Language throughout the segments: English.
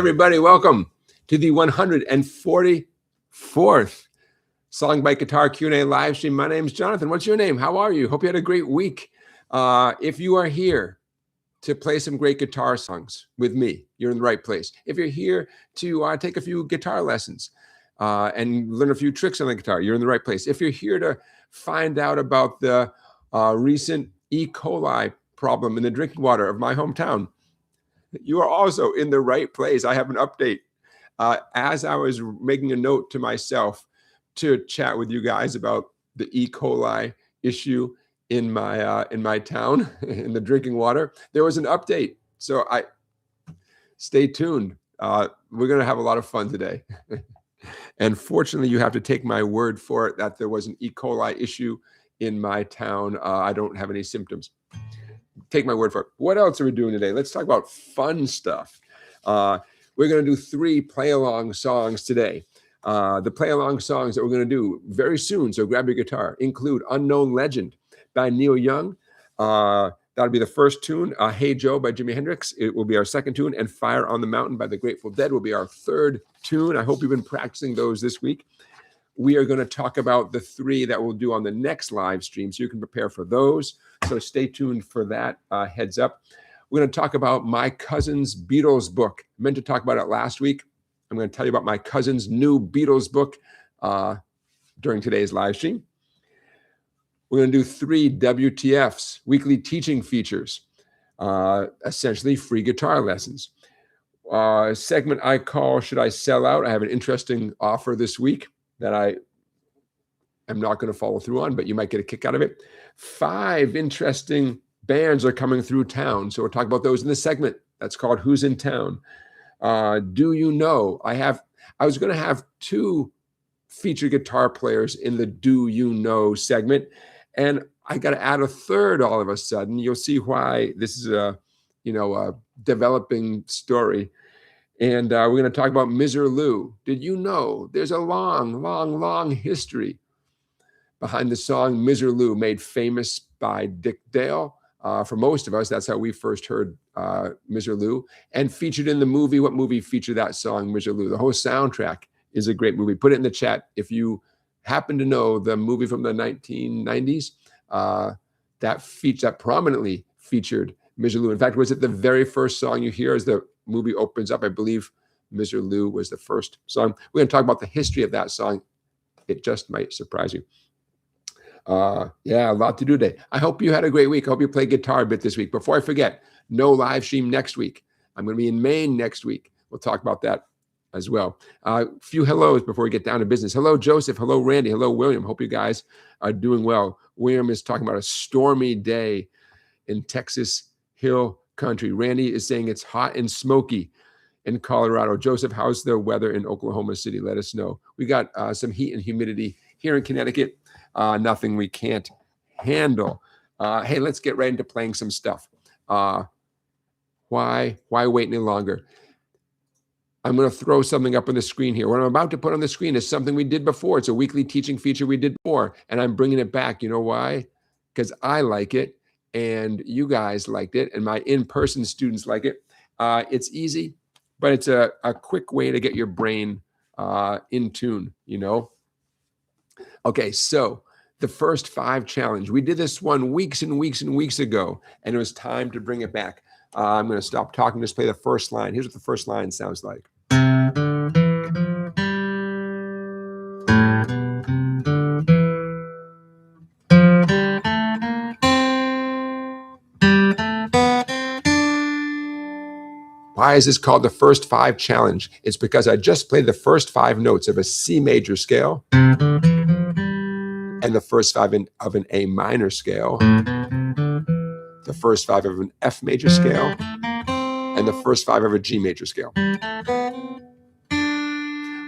everybody. Welcome to the 144th SongBike Guitar Q&A Livestream. My name's Jonathan. What's your name? How are you? Hope you had a great week. If you are here to play some great guitar songs with me, you're in the right place. If you're here to take a few guitar lessons and learn a few tricks on the guitar, you're in the right place. If you're here to find out about the recent E. coli problem in the drinking water of my hometown, you are also in the right place. I have an update. As I was making a note to myself to chat with you guys about the E. coli issue in my town, in the drinking water, there was an update. So stay tuned. We're going to have a lot of fun today. And fortunately, you have to take my word for it that there was an E. coli issue in my town. I don't have any symptoms. Take my word for it. What else are we doing today? Let's talk about fun stuff. We're going to do 3 play-along songs today. The play-along songs that we're going to do very soon, so grab your guitar, include Unknown Legend by Neil Young. That'll be the first tune. Hey Joe by Jimi Hendrix. It will be our second tune. And Fire on the Mountain by the Grateful Dead will be our third tune. I hope you've been practicing those this week. We are going to talk about the 3 that we'll do on the next live stream, so you can prepare for those. So stay tuned for that. Heads up. We're going to talk about my cousin's Beatles book. I meant to talk about it last week. I'm going to tell you about my cousin's new Beatles book during today's live stream. We're going to do 3 WTFs, weekly teaching features, essentially free guitar lessons. Segment I call Should I Sell Out? I have an interesting offer this week that I am not going to follow through on, but you might get a kick out of it. 5 interesting bands are coming through town. So we'll talk about those in this segment. That's called Who's in Town. Do you know? I was going to have 2 featured guitar players in the Do You Know segment, and I got to add a third all of a sudden. You'll see why this is a developing story. And we're going to talk about Misirlou. Did you know there's a long, long, long history behind the song Misirlou, made famous by Dick Dale? For most of us, that's how we first heard Misirlou, and featured in the movie. What movie featured that song, Misirlou? The whole soundtrack is a great movie. Put it in the chat if you happen to know the movie from the 1990s that prominently featured Misirlou. In fact, was it the very first song you hear as the movie opens up? I believe Misirlou was the first song. We're going to talk about the history of that song. It just might surprise you. Yeah, a lot to do today. I hope you had a great week. I hope you played guitar a bit this week. Before I forget, no live stream next week. I'm going to be in Maine next week. We'll talk about that as well. A few hellos before we get down to business. Hello, Joseph. Hello, Randy. Hello, William. Hope you guys are doing well. William is talking about a stormy day in Texas Hill Country. Randy is saying it's hot and smoky in Colorado. Joseph, how's the weather in Oklahoma City? Let us know. We got some heat and humidity here in Connecticut. Nothing we can't handle. Hey, let's get right into playing some stuff. Why wait any longer? I'm going to throw something up on the screen here. What I'm about to put on the screen is something we did before. It's a weekly teaching feature we did before, and I'm bringing it back. You know why? Because I like it, and you guys liked it, and my in-person students like it. It's easy, but it's a quick way to get your brain in tune, Okay, so the first 5 challenge. We did this one weeks and weeks and weeks ago, and it was time to bring it back. I'm going to stop talking, just play the first line. Here's what the first line sounds like. Why is this called the first 5 challenge? It's because I just played the first 5 notes of a C major scale and the first 5 of an A minor scale, the first 5 of an F major scale, and the first 5 of a G major scale.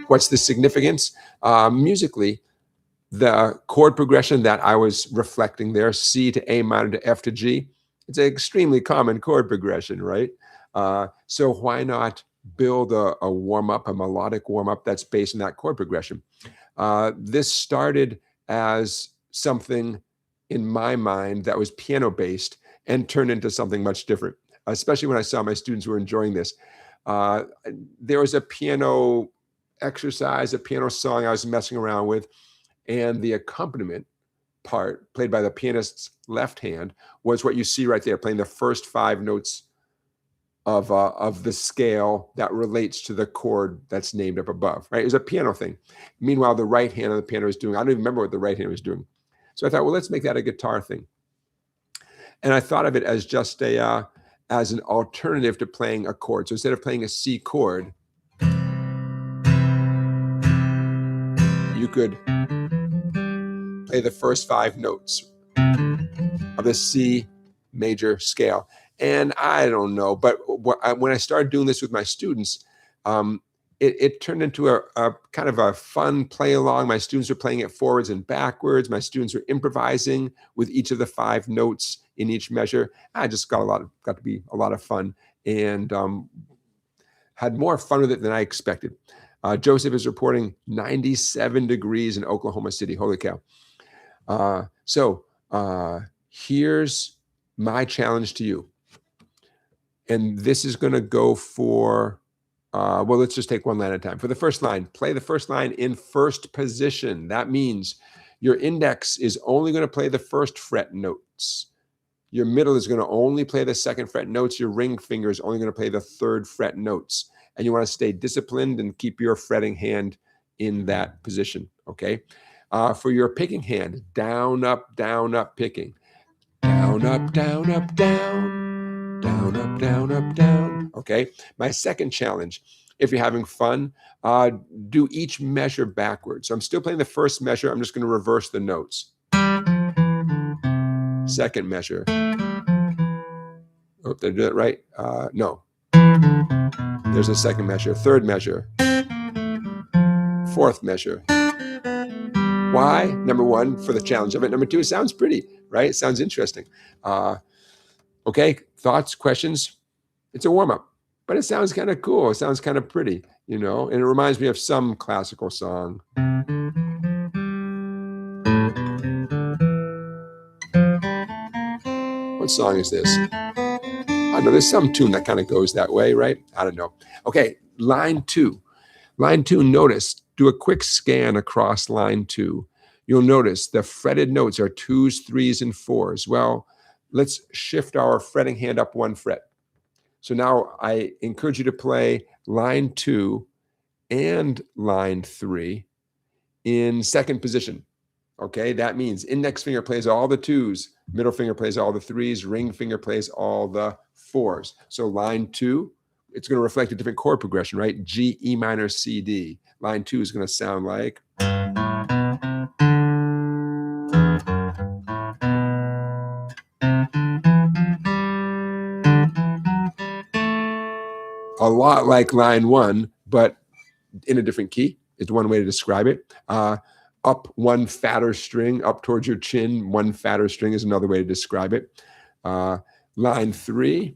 What's the significance? Musically, the chord progression that I was reflecting there, C to A minor to F to G, it's an extremely common chord progression, right? So why not build a warm-up, a melodic warm-up that's based on that chord progression? This started as something in my mind that was piano-based and turned into something much different, especially when I saw my students were enjoying this. There was a piano exercise, a piano song I was messing around with, and the accompaniment part played by the pianist's left hand was what you see right there, playing the first 5 notes of the scale that relates to the chord that's named up above, right? It was a piano thing. Meanwhile, the right hand of the piano was doing, I don't even remember what the right hand was doing. So I thought, well, let's make that a guitar thing. And I thought of it as just as an alternative to playing a chord. So instead of playing a C chord, you could play the first 5 notes of the C major scale. And I don't know, but when I started doing this with my students, it turned into a kind of a fun play along. My students were playing it forwards and backwards. My students were improvising with each of the 5 notes in each measure. I just got to be a lot of fun, and had more fun with it than I expected. Joseph is reporting 97 degrees in Oklahoma City. Holy cow. So here's my challenge to you. And this is going to go for, well, let's just take one line at a time. For the first line, play the first line in first position. That means your index is only going to play the first fret notes. Your middle is going to only play the second fret notes. Your ring finger is only going to play the third fret notes. And you want to stay disciplined and keep your fretting hand in that position, okay? For your picking hand, down, up, picking. Down, up, down, up, down. Down, up, down, up, down. Okay. My second challenge, if you're having fun, do each measure backwards. So I'm still playing the first measure. I'm just going to reverse the notes. Second measure. Oh, did I do that right? No. There's a second measure. Third measure. Fourth measure. Why? Number 1, for the challenge of it. Number 2, it sounds pretty, right? It sounds interesting. Okay, thoughts, questions? It's a warm-up, but it sounds kind of cool. It sounds kind of pretty, you know, and it reminds me of some classical song. What song is this? I know there's some tune that kind of goes that way, right? I don't know. Okay, line 2. Line 2, notice, do a quick scan across line 2. You'll notice the fretted notes are 2s, 3s, and 4s. Well, let's shift our fretting hand up 1 fret. So now I encourage you to play line 2 and line 3 in second position. Okay, that means index finger plays all the 2s, middle finger plays all the 3s, ring finger plays all the 4s. So line 2, it's going to reflect a different chord progression, right? G, E minor, C, D. Line 2 is going to sound like. A lot like line 1, but in a different key. It's one way to describe it. Up 1 fatter string, up towards your chin, 1 fatter string is another way to describe it. Line 3,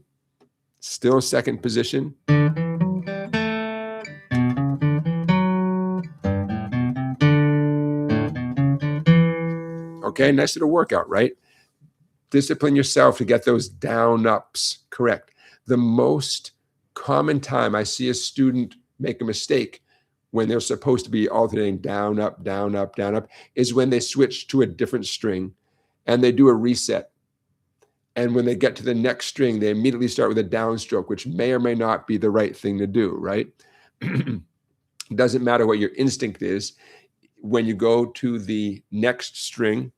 still second position. Okay, nice little workout, right? Discipline yourself to get those down ups correct. The most common time I see a student make a mistake when they're supposed to be alternating down, up, down, up, down, up, is when they switch to a different string and they do a reset. And when they get to the next string, they immediately start with a downstroke, which may or may not be the right thing to do, right? It doesn't matter what your instinct is. When you go to the next string,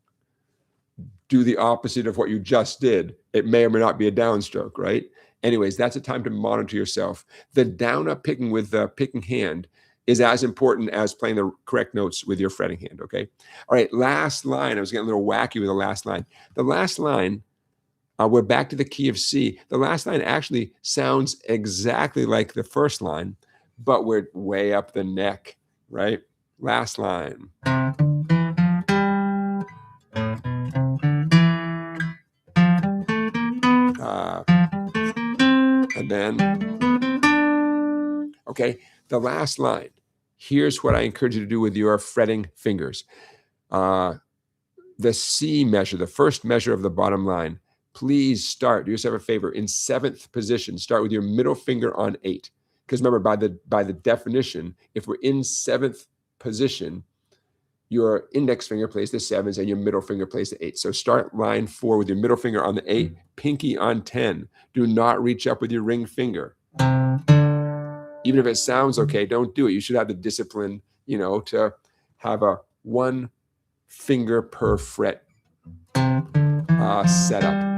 do the opposite of what you just did. It may or may not be a downstroke, right? Anyways, that's a time to monitor yourself. The down up picking with the picking hand is as important as playing the correct notes with your fretting hand, okay? All right, last line. I was getting a little wacky with the last line. The last line, we're back to the key of C. The last line actually sounds exactly like the first line, but we're way up the neck, right? Last line. And then, okay, the last line. Here's what I encourage you to do with your fretting fingers. The C measure, the first measure of the bottom line, please start, do yourself a favor, in 7th position. Start with your middle finger on 8. Because remember, by the definition, if we're in 7th position, your index finger plays the 7s and your middle finger plays the 8s. So start line 4 with your middle finger on the 8, pinky on 10. Do not reach up with your ring finger. Even if it sounds okay, don't do it. You should have the discipline, you know, to have a 1 finger per fret setup.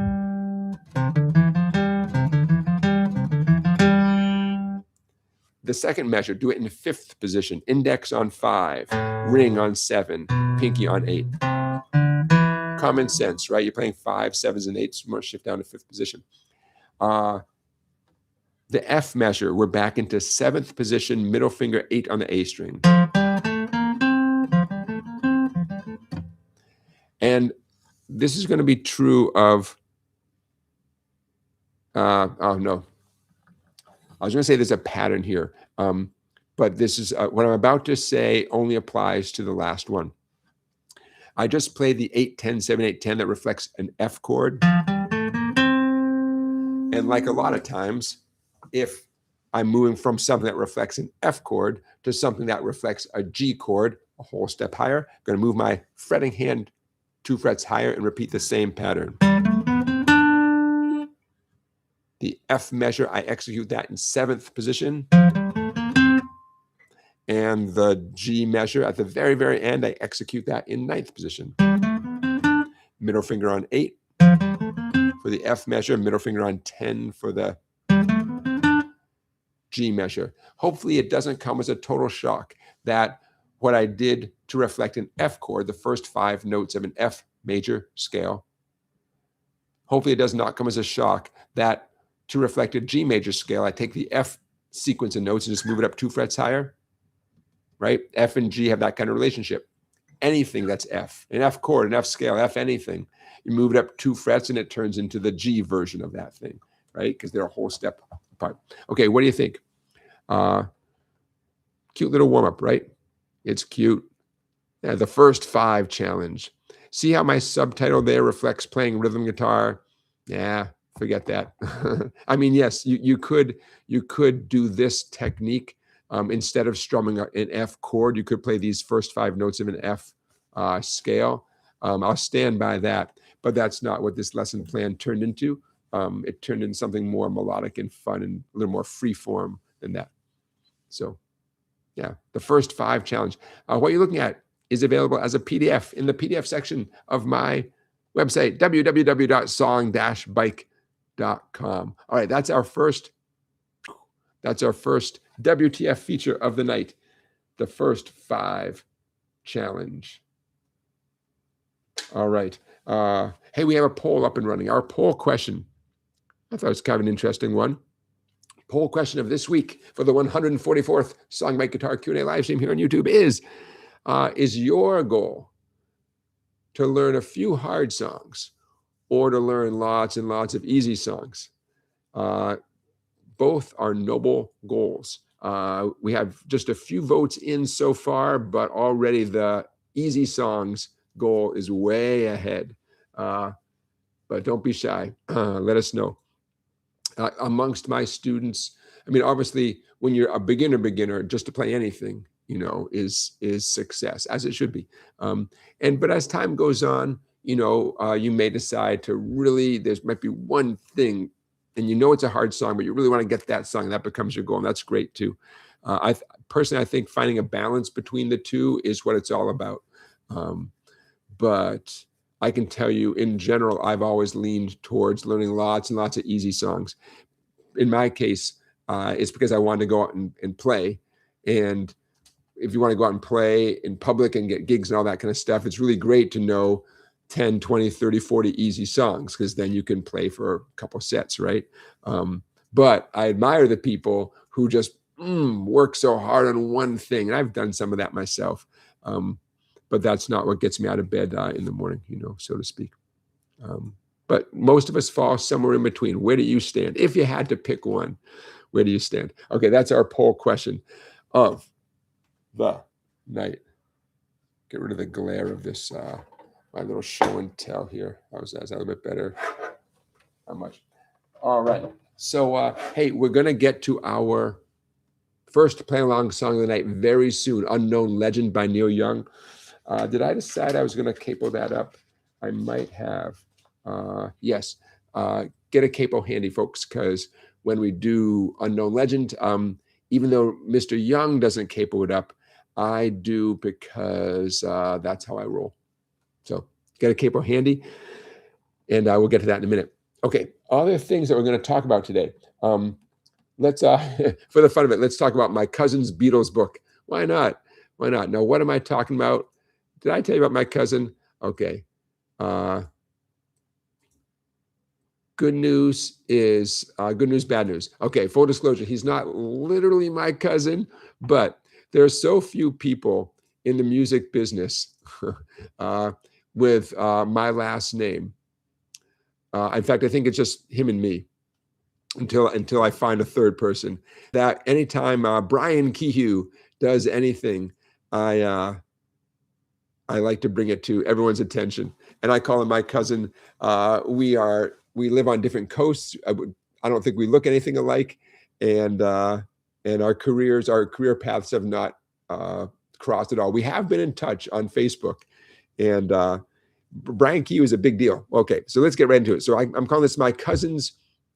The second measure, do it in 5th position. Index on 5, ring on 7, pinky on 8. Common sense, right? You're playing 5, 7s, and 8s. You want to shift down to 5th position. The F measure, we're back into 7th position, middle finger 8 on the A string. And this is going to be true of, oh no. I was going to say there's a pattern here, but this is what I'm about to say only applies to the last one. I just played the 8, 10, 7, 8, 10 that reflects an F chord. And like a lot of times, if I'm moving from something that reflects an F chord to something that reflects a G chord, a whole step higher, I'm going to move my fretting hand 2 frets higher and repeat the same pattern. The F measure, I execute that in 7th position. And the G measure at the very, very end, I execute that in 9th position. Middle finger on 8 for the F measure, middle finger on 10 for the G measure. Hopefully it doesn't come as a total shock that what I did to reflect an F chord, the first 5 notes of an F major scale, hopefully it does not come as a shock that to reflect a G major scale, I take the F sequence of notes and just move it up 2 frets higher, right? F and G have that kind of relationship. Anything that's F, an F chord, an F scale, F anything, you move it up 2 frets and it turns into the G version of that thing, right? Because they're a whole step apart. Okay, what do you think? Cute little warm-up, right? It's cute. Yeah, the first 5 challenge. See how my subtitle there reflects playing rhythm guitar? Yeah, forget that. I mean, yes, you could do this technique instead of strumming an F chord. You could play these first 5 notes of an F scale. I'll stand by that, but that's not what this lesson plan turned into. It turned into something more melodic and fun and a little more free form than that. So, yeah, the first 5 challenge. What you're looking at is available as a PDF in the PDF section of my website, www.song-bike.com. All right, that's our first WTF feature of the night, the first 5 challenge. All right. Hey, we have a poll up and running. Our poll question, I thought it was kind of an interesting one. Poll question of this week for the 144th SongBike Guitar Q&A live stream here on YouTube is your goal to learn a few hard songs or to learn lots and lots of easy songs? Both are noble goals. We have just a few votes in so far, but already the easy songs goal is way ahead. But don't be shy. Let us know. Amongst my students, I mean, obviously, when you're a beginner, just to play anything, you know, is success, as it should be. But as time goes on, you know, you may decide to really, there might be one thing, and you know it's a hard song, but you really want to get that song. That becomes your goal, and that's great too. Personally, I think finding a balance between the two is what it's all about. But I can tell you, in general, I've always leaned towards learning lots and lots of easy songs. In my case, it's because I wanted to go out and play. And if you want to go out and play in public and get gigs and all that kind of stuff, it's really great to know 10, 20, 30, 40 easy songs, because then you can play for a couple sets, right? But I admire the people who just work so hard on one thing. And I've done some of that myself. But that's not what gets me out of bed in the morning, you know, so to speak. But most of us fall somewhere in between. Where do you stand? If you had to pick one, where do you stand? Okay, that's our poll question of the night. Get rid of the glare of this, my little show and tell here. How's that? Is that a little bit better? How much? All right. So, hey, we're going to get to our First play along song of the night very soon, Unknown Legend by Neil Young. Did I decide I was going to capo that up? I might have. Yes. Get a capo handy, folks, because when we do Unknown Legend, even though Mr. Young doesn't capo it up, I do, because that's how I roll. So get a capo handy, and we'll get to that in a minute. Okay, other things that we're going to talk about today. Let's, for the fun of it, let's talk about my cousin's Beatles book. Why not? Why not? Now, what am I talking about? Did I tell you about my cousin? Okay. Good news is good news, bad news. Okay, full disclosure, he's not literally my cousin, but there are so few people in the music business with my last name. In fact, I think it's just him and me until I find a third person. That anytime Brian Kehoe does anything, I like to bring it to everyone's attention, and I call him my cousin. We live on different coasts. I don't think we look anything alike, and our career paths have not crossed at all. We have been in touch on Facebook, and Brian Kehoe is a big deal. Okay, so let's get right into it. So I'm calling this my cousin's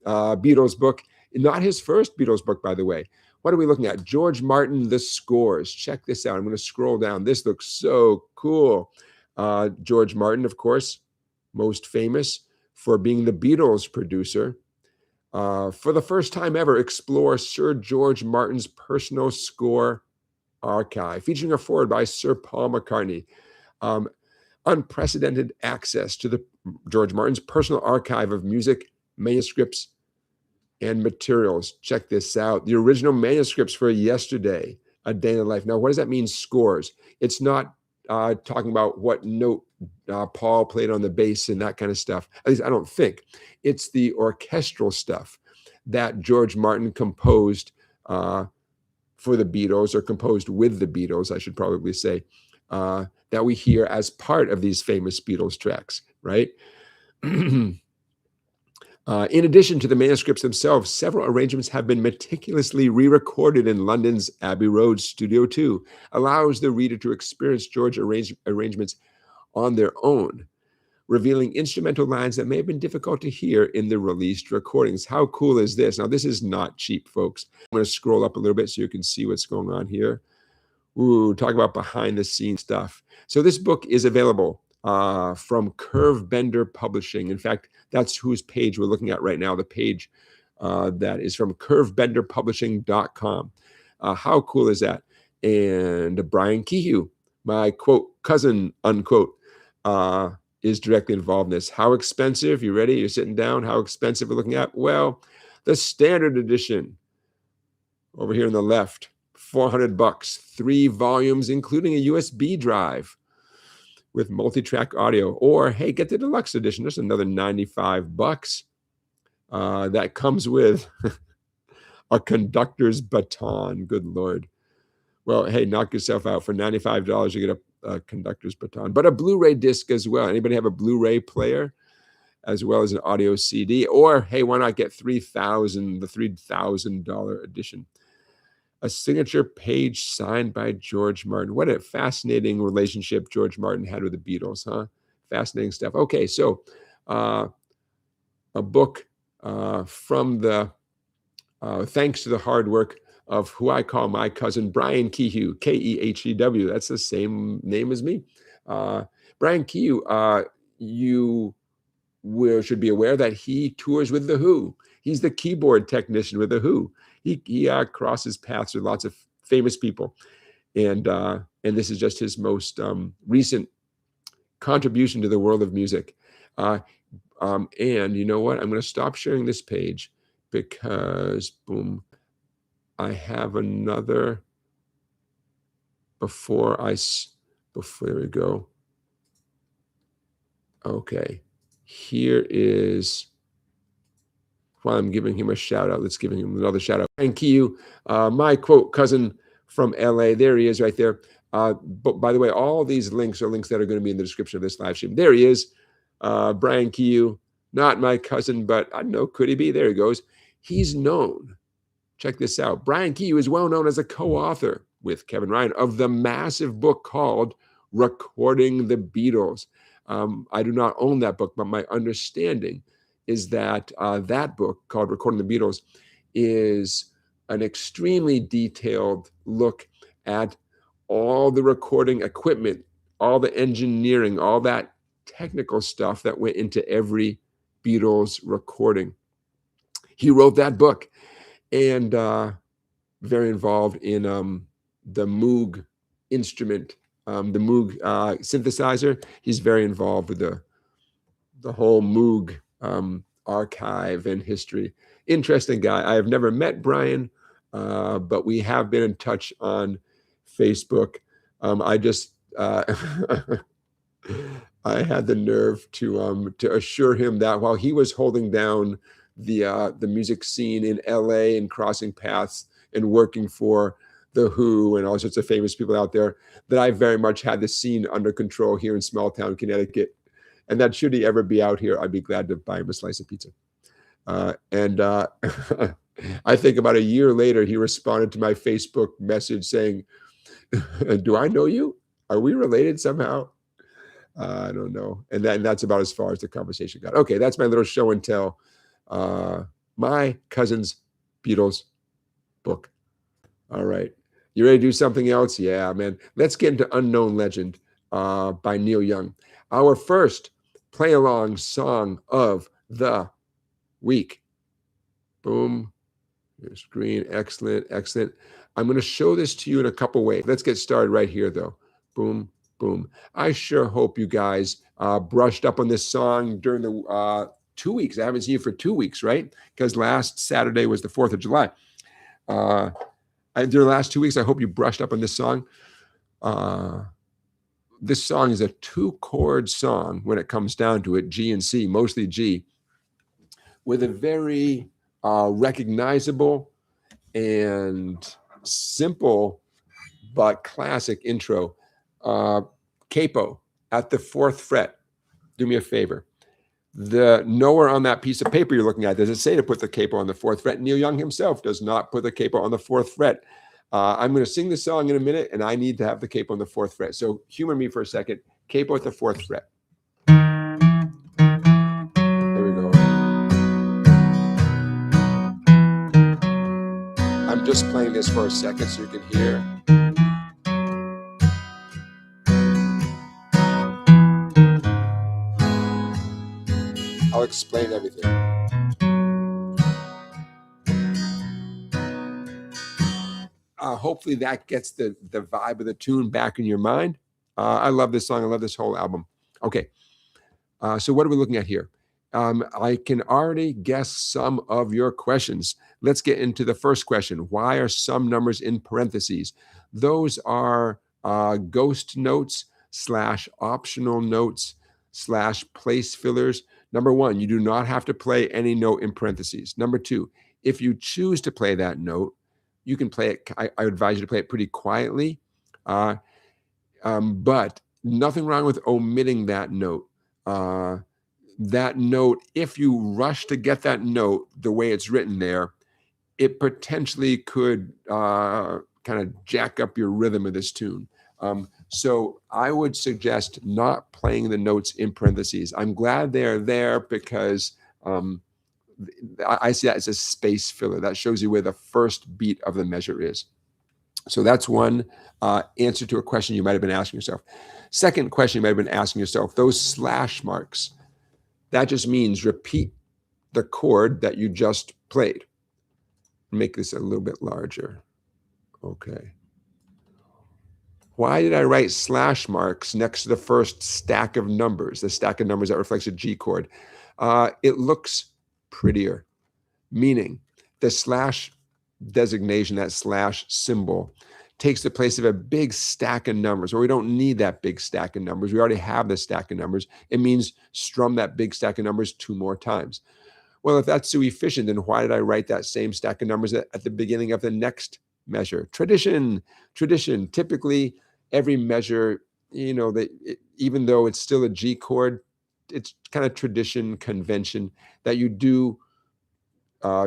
Beatles book. Not his first Beatles book, by the way. What are we looking at? George Martin, The Scores. Check this out. I'm going to scroll down. This looks so cool. George Martin, of course, most famous for being the Beatles producer. For the first time ever, explore Sir George Martin's personal score archive, featuring a foreword by Sir Paul McCartney. Unprecedented access to the George Martin's personal archive of music, manuscripts, and materials. Check this out. The original manuscripts for Yesterday, A Day in the Life. Now, what does that mean, scores? It's not talking about what note Paul played on the bass and that kind of stuff. At least I don't think. It's the orchestral stuff that George Martin composed for the Beatles, or composed with the Beatles, I should probably say, that we hear as part of these famous Beatles tracks, right? In addition to the manuscripts themselves, several arrangements have been meticulously re-recorded in London's Abbey Road Studio 2, allows the reader to experience George arrangements on their own, revealing instrumental lines that may have been difficult to hear in the released recordings. How cool is this? Now, this is not cheap, folks. I'm going to scroll up a little bit so you can see what's going on here. Ooh, talk about behind-the-scenes stuff. So this book is available from Curvebender Publishing. In fact, that's whose page we're looking at right now, the page that is from curvebendorpublishing.com. How cool is that? And Brian Kehoe, my, quote, cousin, unquote, is directly involved in this. How expensive? You ready? You're sitting down. How expensive we're looking at? Well, the standard edition over here on the left, $400, 3 volumes, including a USB drive with multi-track audio. Or, hey, get the deluxe edition. There's another $95. That comes with a conductor's baton. Good Lord. Well, hey, knock yourself out. For $95, you get a conductor's baton. But a Blu-ray disc as well. Anybody have a Blu-ray player as well as an audio CD? Or, hey, why not get the $3,000 edition? A signature page signed by George Martin. What a fascinating relationship George Martin had with the Beatles, huh? Fascinating stuff. Okay, so a book from the, thanks to the hard work of who I call my cousin, Brian Kehoe, Kehew. That's the same name as me. Brian Kehoe, you should be aware that he tours with The Who. He's the keyboard technician with The Who. He crosses paths with lots of famous people, and this is just his most recent contribution to the world of music. And you know what? I'm going to stop sharing this page because, boom, I have another. Before we go. Okay, here is. While I'm giving him a shout out, let's give him another shout out. Thank you, my, quote, cousin from LA. There he is right there. But by the way, all these links are links that are going to be in the description of this live stream. There he is, Brian Kehoe, not my cousin, but I don't know, could he be? There he goes. He's known check this out. Brian Key is well known as a co-author with Kevin Ryan of the massive book called Recording the Beatles. I do not own that book, but my understanding is that that book called Recording the Beatles is an extremely detailed look at all the recording equipment, all the engineering, all that technical stuff that went into every Beatles recording. He wrote that book, and very involved in the Moog instrument, the Moog synthesizer. He's very involved with the whole Moog archive and history. Interesting guy. I have never met Brian, but we have been in touch on Facebook. I just I had the nerve to assure him that while he was holding down the music scene in LA and crossing paths and working for The Who and all sorts of famous people out there, that I very much had the scene under control here in small town Connecticut. And that should he ever be out here, I'd be glad to buy him a slice of pizza. I think about a year later, he responded to my Facebook message saying, do I know you? Are we related somehow? I don't know. And that's about as far as the conversation got. Okay, that's my little show and tell. My cousin's Beatles book. All right. You ready to do something else? Yeah, man. Let's get into Unknown Legend by Neil Young. Our first play-along song of the week. Boom. Your screen. Excellent. Excellent. I'm going to show this to you in a couple ways. Let's get started right here, though. Boom. Boom. I sure hope you guys brushed up on this song during the 2 weeks. I haven't seen you for 2 weeks, right? Because last Saturday was the 4th of July. During the last 2 weeks, I hope you brushed up on this song. This song is a 2-chord song when it comes down to it, G and C, mostly G, with a very recognizable and simple but classic intro. Capo at the 4th fret. Do me a favor. Nowhere on that piece of paper you're looking at does it say to put the capo on the 4th fret. Neil Young himself does not put the capo on the 4th fret. I'm going to sing the song in a minute, and I need to have the capo on the 4th fret. So humor me for a second. Capo at the 4th fret. There we go. I'm just playing this for a second so you can hear. I'll explain everything. Hopefully that gets the vibe of the tune back in your mind. I love this song. I love this whole album. Okay. So what are we looking at here? I can already guess some of your questions. Let's get into the first question. Why are some numbers in parentheses? Those are ghost notes / optional notes / place fillers. Number one, you do not have to play any note in parentheses. Number two, if you choose to play that note, you can play it. I advise you to play it pretty quietly, but nothing wrong with omitting that note. That note, if you rush to get that note the way it's written there, it potentially could kind of jack up your rhythm of this tune. So I would suggest not playing the notes in parentheses. I'm glad they're there because I see that as a space filler. That shows you where the first beat of the measure is. So that's one answer to a question you might have been asking yourself. Second question you might have been asking yourself, those slash marks, that just means repeat the chord that you just played. Make this a little bit larger. Okay. Why did I write slash marks next to the first stack of numbers, the stack of numbers that reflects a G chord? It looks prettier, meaning the slash designation, that slash symbol, takes the place of a big stack of numbers, or we don't need that big stack of numbers. We already have the stack of numbers. It means strum that big stack of numbers 2 more times. Well, if that's so efficient, then why did I write that same stack of numbers at the beginning of the next measure? Tradition. Typically, every measure, even though it's still a G chord, it's kind of tradition, convention that you do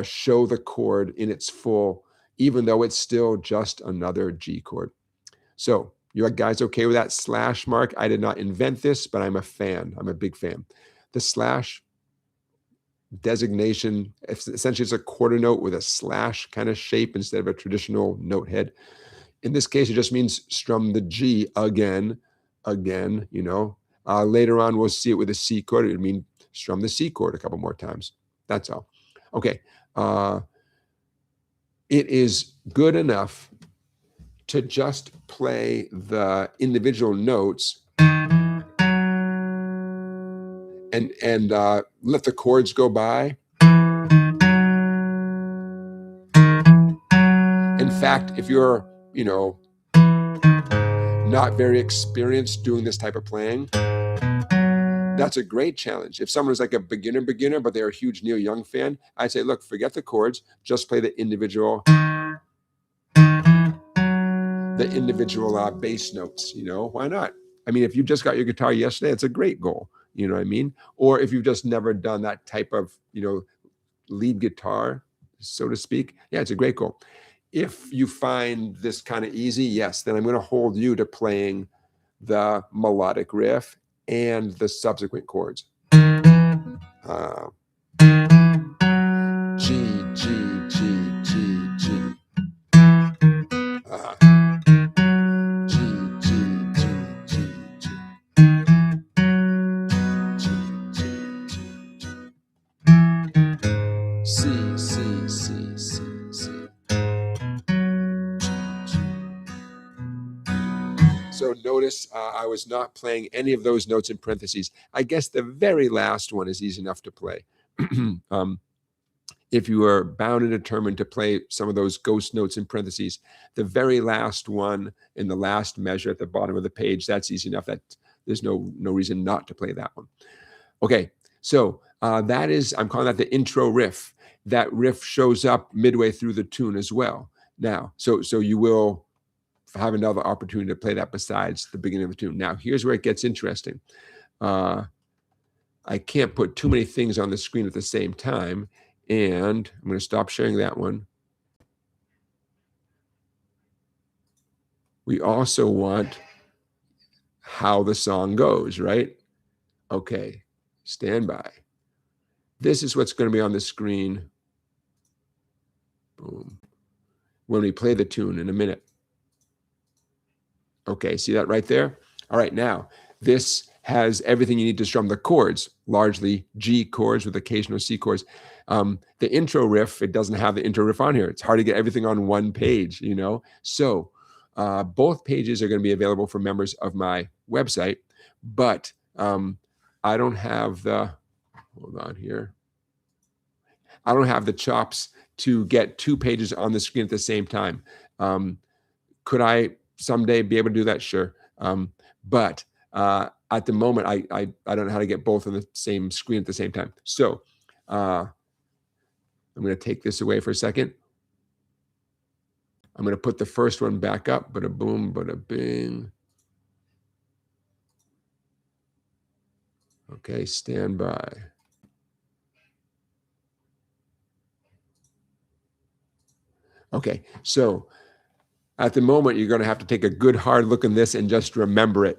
show the chord in its full, even though it's still just another G chord. So you guys okay with that slash mark? I did not invent this, but I'm a fan. I'm a big fan. The slash designation, essentially it's a quarter note with a slash kind of shape instead of a traditional note head. In this case, it just means strum the G again, you know. Later on, we'll see it with a C chord. It would mean strum the C chord a couple more times. That's all. Okay. It is good enough to just play the individual notes and let the chords go by. In fact, if you're, you know, not very experienced doing this type of playing, that's a great challenge. If someone is like a beginner, but they're a huge Neil Young fan, I'd say, look, forget the chords, just play the individual bass notes. You know, why not? I mean, if you just got your guitar yesterday, it's a great goal. You know what I mean? Or if you've just never done that type of, you know, lead guitar, so to speak, yeah, it's a great goal. If you find this kind of easy, yes, then I'm going to hold you to playing the melodic riff and the subsequent chords. G, G, G, G, G. G, G, G, G, G. G, G, G, G. C, C, C, C, C. So notice I was not playing any of those notes in parentheses. I guess the very last one is easy enough to play. If you are bound and determined to play some of those ghost notes in parentheses, the very last one in the last measure at the bottom of the page, that's easy enough. That there's no reason not to play that one. Okay, so that is, I'm calling that the intro riff. That riff shows up midway through the tune as well. Now, so you will have another opportunity to play that besides the beginning of the tune. Now, here's where it gets interesting. I can't put too many things on the screen at the same time, and I'm going to stop sharing that one. We also want how the song goes, right? Okay, stand by. This is what's going to be on the screen. Boom. When we play the tune in a minute. Okay, see that right there? All right, now this has everything you need to strum the chords, largely G chords with occasional C chords. The intro riff, it doesn't have the intro riff on here. It's hard to get everything on one page, you know? So both pages are going to be available for members of my website, but I don't have the, hold on here. I don't have the chops to get two pages on the screen at the same time. Could I someday be able to do that? Sure. But at the moment, I don't know how to get both on the same screen at the same time. So I'm going to take this away for a second. I'm going to put the first one back up. Bada boom, bada bing. Okay, stand by. Okay, so at the moment, you're going to have to take a good hard look at this and just remember it,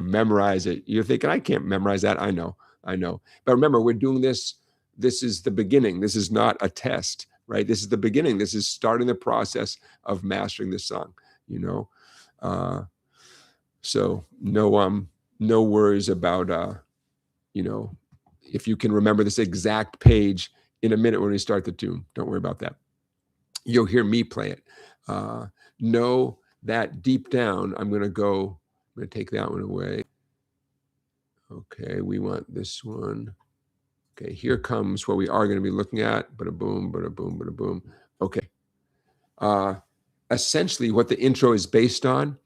memorize it. You're thinking, I can't memorize that. I know. But remember, we're doing this. This is the beginning. This is not a test, right? This is the beginning. This is starting the process of mastering this song, you know? So no worries about, you know, if you can remember this exact page in a minute when we start the tune. Don't worry about that. You'll hear me play it. Know that deep down, I'm going to take that one away. Okay, we want this one. Okay, here comes what we are going to be looking at. Bada boom, bada boom, bada boom. Okay. Essentially, what the intro is based on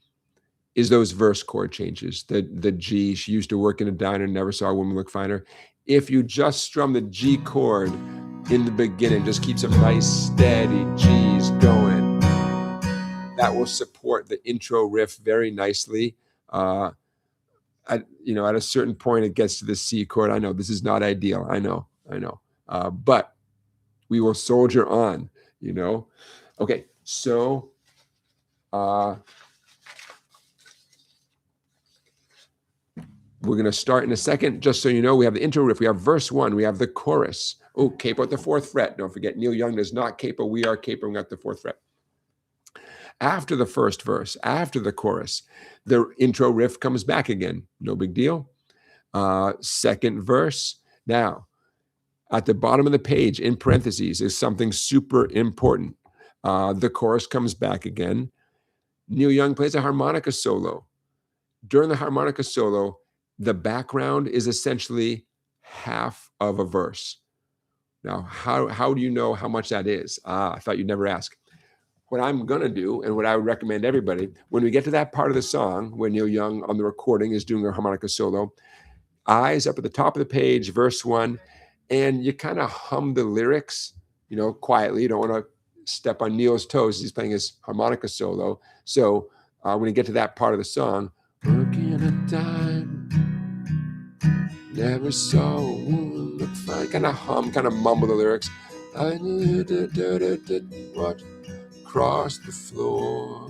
is those verse chord changes. The G, she used to work in a diner, never saw a woman look finer. If you just strum the G chord in the beginning, just keep some nice steady G's going, that will support the intro riff very nicely. At a certain point, it gets to the C chord. I know this is not ideal. I know. But we will soldier on, you know. Okay, so we're going to start in a second. Just so you know, we have the intro riff. We have verse 1. We have the chorus. Oh, capo at the 4th fret. Don't forget, Neil Young does not capo. We are capoing at the 4th fret. After the first verse, after the chorus, the intro riff comes back again. No big deal. Second verse. Now, at the bottom of the page, in parentheses, is something super important. The chorus comes back again. Neil Young plays a harmonica solo. During the harmonica solo, the background is essentially half of a verse. Now, how do you know how much that is? I thought you'd never ask. What I'm going to do, and what I would recommend everybody, when we get to that part of the song where Neil Young on the recording is doing a harmonica solo, eyes up at the top of the page, verse 1, and you kind of hum the lyrics, you know, quietly. You don't want to step on Neil's toes as he's playing his harmonica solo. So when you get to that part of the song, working a time, never saw a woman look fine, kind of hum, kind of mumble the lyrics. I watch across the floor.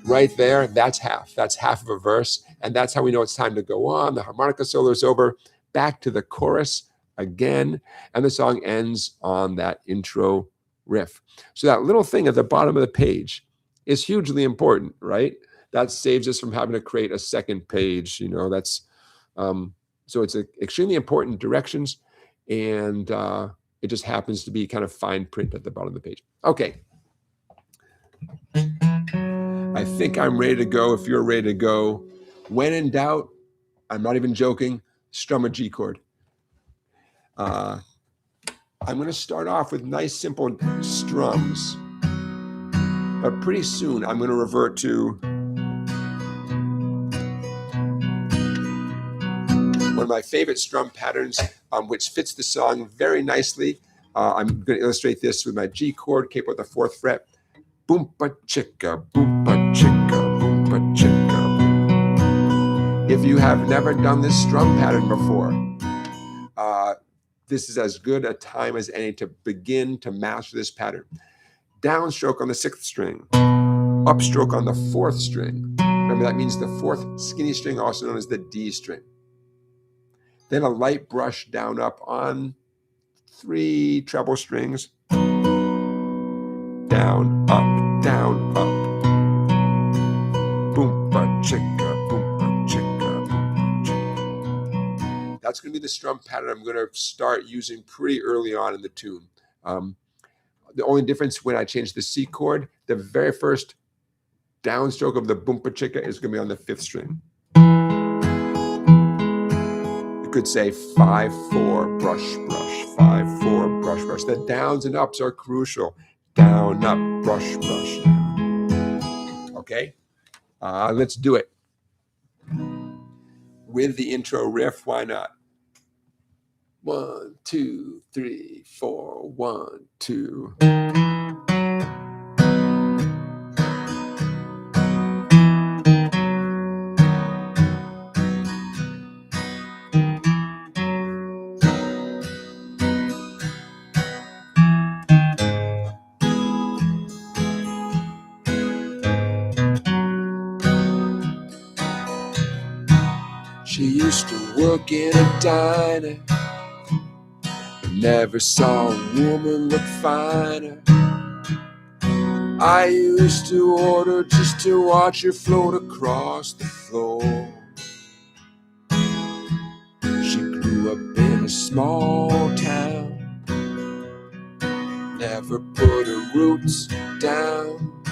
Right there, that's half. That's half of a verse, and that's how we know it's time to go on. The harmonica solo is over. Back to the chorus again, and the song ends on that intro riff. So that little thing at the bottom of the page is hugely important, right? That saves us from having to create a second page. You know, that's so it's extremely important directions, and it just happens to be kind of fine print at the bottom of the page. Okay. I think I'm ready to go. If you're ready to go, when in doubt, I'm not even joking, strum a G chord. I'm going to start off with nice, simple strums. But pretty soon, I'm going to revert to one of my favorite strum patterns, which fits the song very nicely. I'm going to illustrate this with my G chord, capo at the 4th fret. Boompa chicka, boompa chicka, boompa chicka. If you have never done this strum pattern before, this is as good a time as any to begin to master this pattern. Downstroke on the 6th string, upstroke on the 4th string. Remember, that means the 4th skinny string, also known as the D string. Then a light brush down up on 3 treble strings. Down, up, down, up. Boompa chicka, boompa chicka, boompa chicka. That's going to be the strum pattern I'm going to start using pretty early on in the tune. The only difference when I change the C chord, the very first downstroke of the boompa chicka is going to be on the 5th string. You could say 5-4 brush brush, 5-4 brush brush. The downs and ups are crucial. Down, up, brush, brush. Okay, let's do it. With the intro riff, why not? 1, 2, 3, 4, 1, 2. She used to work in a diner, never saw a woman look finer. I used to order just to watch her float across the floor. She grew up in a small town, never put her roots down.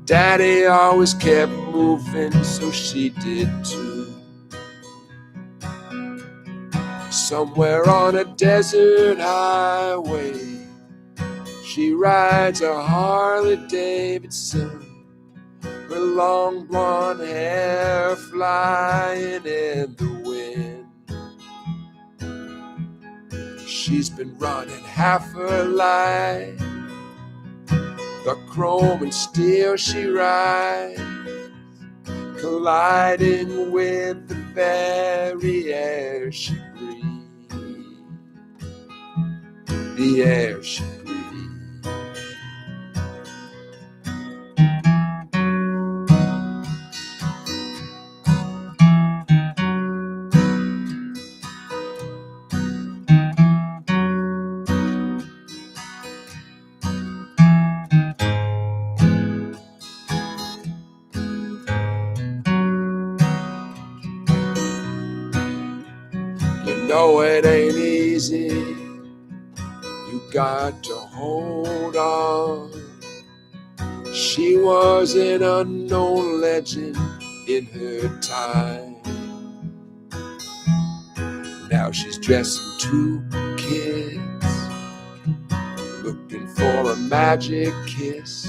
Daddy always kept moving, so she did too. Somewhere on a desert highway, she rides a Harley Davidson, her long blonde hair flying in the wind. She's been running half her life, the chrome and steel she rides, colliding with the very air she breathes. the air she breathes. You know it ain't easy, you got to hold on. She was an unknown legend in her time. Now she's dressing 2 kids, looking for a magic kiss.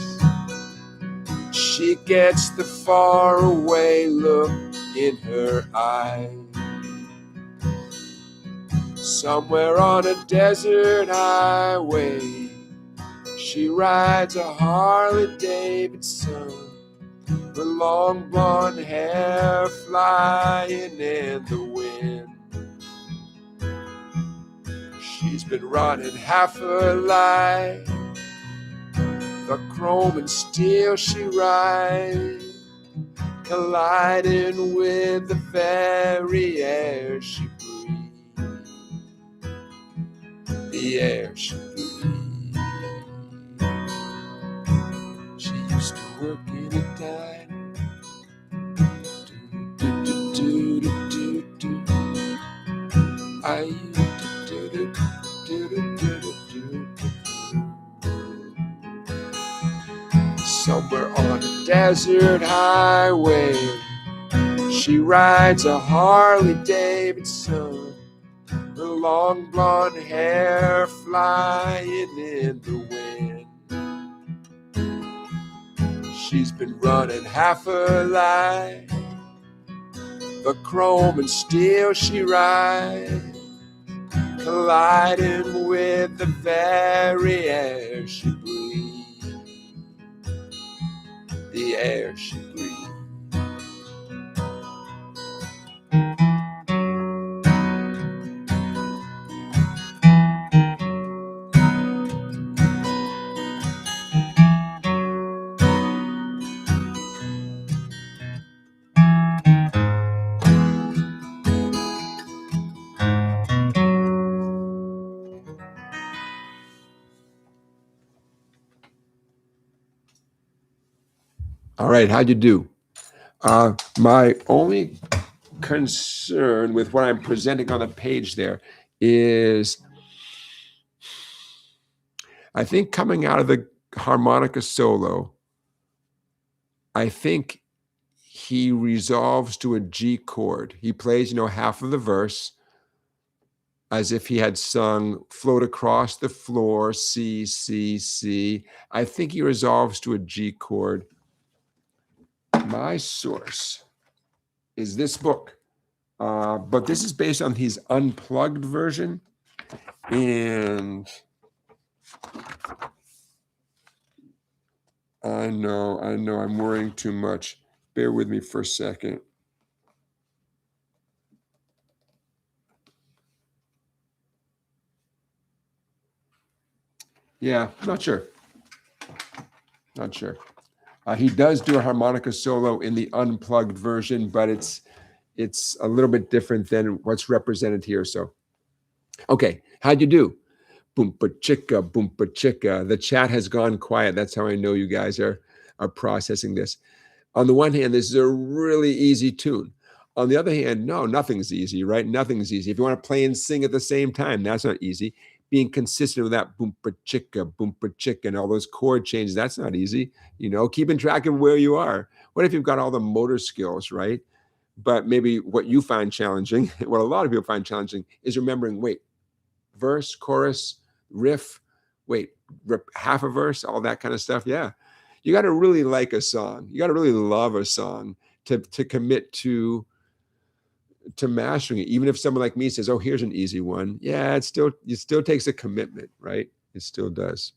She gets the faraway look in her eye. Somewhere on a desert highway, she rides a Harley Davidson, her long blonde hair flying in the wind. She's been running half her life, the chrome and steel she rides, colliding with the very air she breathes. The air she breathes. She used to work in a diner. I used to do. Somewhere on a desert highway, she rides a Harley Davidson, her long blonde hair flying in the wind. She's been running half her life, the chrome and steel she rides, colliding with the very air she breathes. The air she breathes. All right, how'd you do? My only concern with what I'm presenting on the page there is, I think coming out of the harmonica solo, I think he resolves to a G chord. He plays, half of the verse as if he had sung Float Across the Floor, C, C, C. I think he resolves to a G chord. My source is this book, but this is based on his unplugged version. And I know, I'm worrying too much. Bear with me for a second. Yeah, not sure. He does do a harmonica solo in the unplugged version, but it's a little bit different than what's represented here. So, okay, how'd you do? Boompa chicka, boompa chicka. The chat has gone quiet. That's how I know you guys are processing this. On the one hand, this is a really easy tune. On the other hand, no, nothing's easy, right? Nothing's easy. If you want to play and sing at the same time, that's not easy. Being consistent with that boompa chicka, and all those chord changes, that's not easy. Keeping track of where you are. What if you've got all the motor skills, right? But maybe what you find challenging, what a lot of people find challenging, is remembering, wait, verse, chorus, riff, half a verse, all that kind of stuff. Yeah. You got to really like a song. You got to really love a song to commit to mastering it. Even if someone like me says, "Oh, here's an easy one," yeah, it still takes a commitment, right? It still does.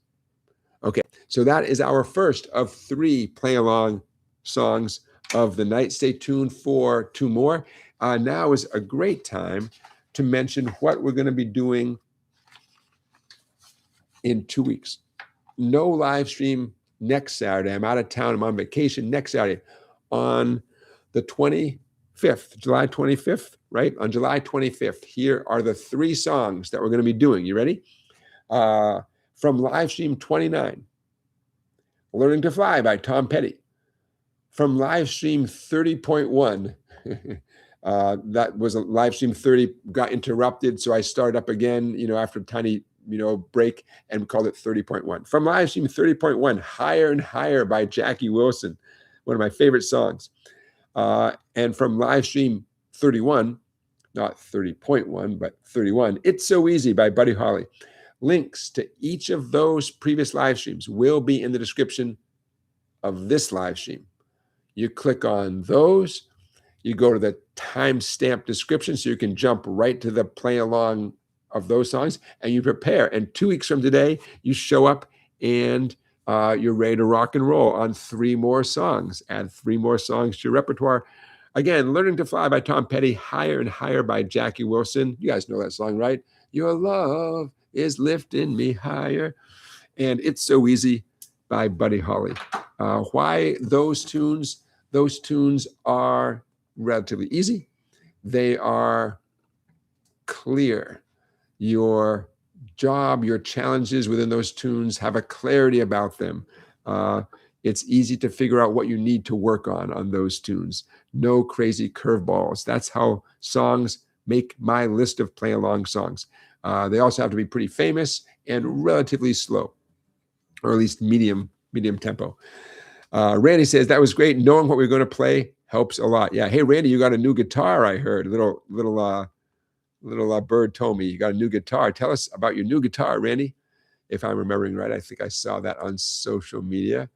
Okay, so that is our first of 3 play along songs of the night. Stay tuned for 2 more. Now is a great time to mention what we're going to be doing in 2 weeks. No live stream next Saturday. I'm out of town. I'm on vacation next Saturday on the 25th, July 25th, right? On July 25th, here are the 3 songs that we're going to be doing. You ready? From live stream 29, Learning to Fly by Tom Petty. From live stream 30.1, that was a live stream 30, got interrupted. So I started up again, after a tiny, break, and called it 30.1. From live stream 30.1, Higher and Higher by Jackie Wilson, one of my favorite songs. And from live stream 31, not 30.1, but 31, It's So Easy by Buddy Holly. Links to each of those previous live streams will be in the description of this live stream. You click on those, you go to the timestamp description so you can jump right to the play along of those songs, and you prepare. And 2 weeks from today, you show up and you're ready to rock and roll on 3 more songs. Add 3 more songs to your repertoire. Again, Learning to Fly by Tom Petty, Higher and Higher by Jackie Wilson. You guys know that song, right? Your love is lifting me higher. And It's So Easy by Buddy Holly. Why those tunes? Those tunes are relatively easy. They are clear. Your job, your challenges within those tunes have a clarity about them. It's easy to figure out what you need to work on those tunes. No crazy curveballs. That's how songs make my list of play-along songs. They also have to be pretty famous and relatively slow, or at least medium tempo. Randy says, that was great. Knowing what we're going to play helps a lot. Yeah. Hey, Randy, you got a new guitar, I heard. Little bird told me you got a new guitar. Tell us about your new guitar, Randy. If I'm remembering right, I think I saw that on social media.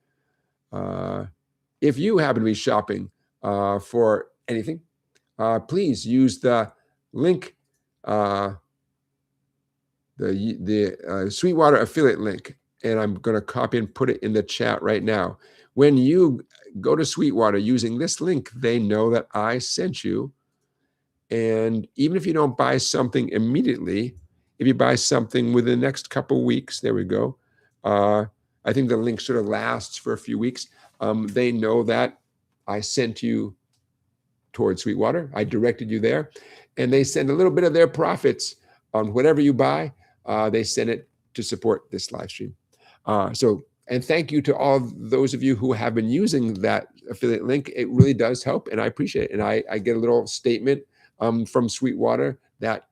If you happen to be shopping for anything, please use the link, the Sweetwater affiliate link, and I'm going to copy and put it in the chat right now. When you go to Sweetwater using this link, they know that I sent you. And even if you don't buy something immediately, if you buy something within the next couple weeks, there we go. I think the link sort of lasts for a few weeks. They know that I sent you towards Sweetwater. I directed you there. And they send a little bit of their profits on whatever you buy. They send it to support this live stream. And thank you to all those of you who have been using that affiliate link. It really does help, and I appreciate it. And I get a little statement from Sweetwater that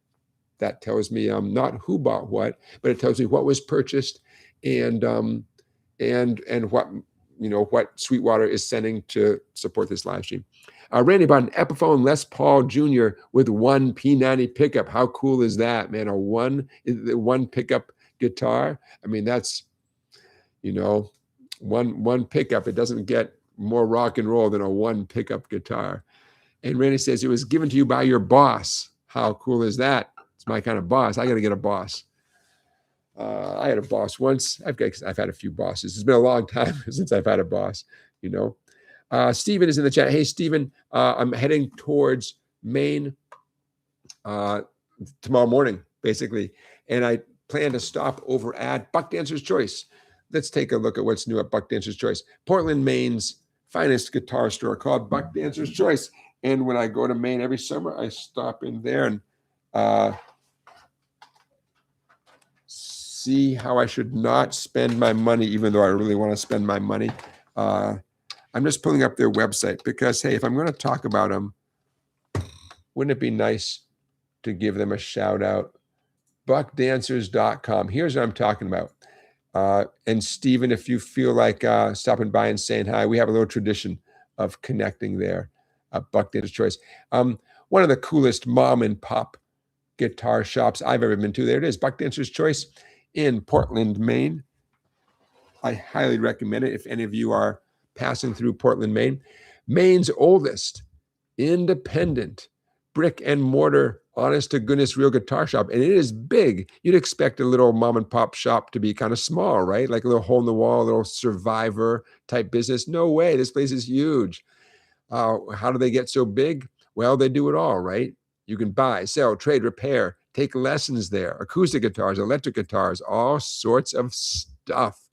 tells me not who bought what, but it tells me what was purchased and what what Sweetwater is sending to support this live stream. Randy bought an Epiphone Les Paul Jr. with 1 P90 pickup. How cool is that, man? A one pickup guitar. I mean, that's one pickup. It doesn't get more rock and roll than a 1 pickup guitar. And Randy says it was given to you by your boss. How cool is that? It's my kind of boss. I got to get a boss. I had a boss once. I've had a few bosses. It's been a long time since I've had a boss. Stephen is in the chat. Hey, Stephen, I'm heading towards Maine tomorrow morning, basically, and I plan to stop over at Buckdancer's Choice. Let's take a look at what's new at Buckdancer's Choice, Portland, Maine's finest guitar store called Buckdancer's Choice. And when I go to Maine every summer, I stop in there and see how I should not spend my money, even though I really want to spend my money. I'm just pulling up their website because, hey, if I'm going to talk about them, wouldn't it be nice to give them a shout out? Buckdancers.com. Here's what I'm talking about. And Stephen, if you feel like stopping by and saying hi, we have a little tradition of connecting there. Buckdancer's Choice. One of the coolest mom and pop guitar shops I've ever been to. There it is, Buckdancer's Choice in Portland, Maine. I highly recommend it if any of you are passing through Portland, Maine. Maine's oldest independent brick and mortar, honest to goodness, real guitar shop. And it is big. You'd expect a little mom and pop shop to be kind of small, right? Like a little hole in the wall, a little survivor type business. No way. This place is huge. How do they get so big? Well, they do it all, right? You can buy, sell, trade, repair, Take lessons there. Acoustic guitars, electric guitars, all sorts of stuff.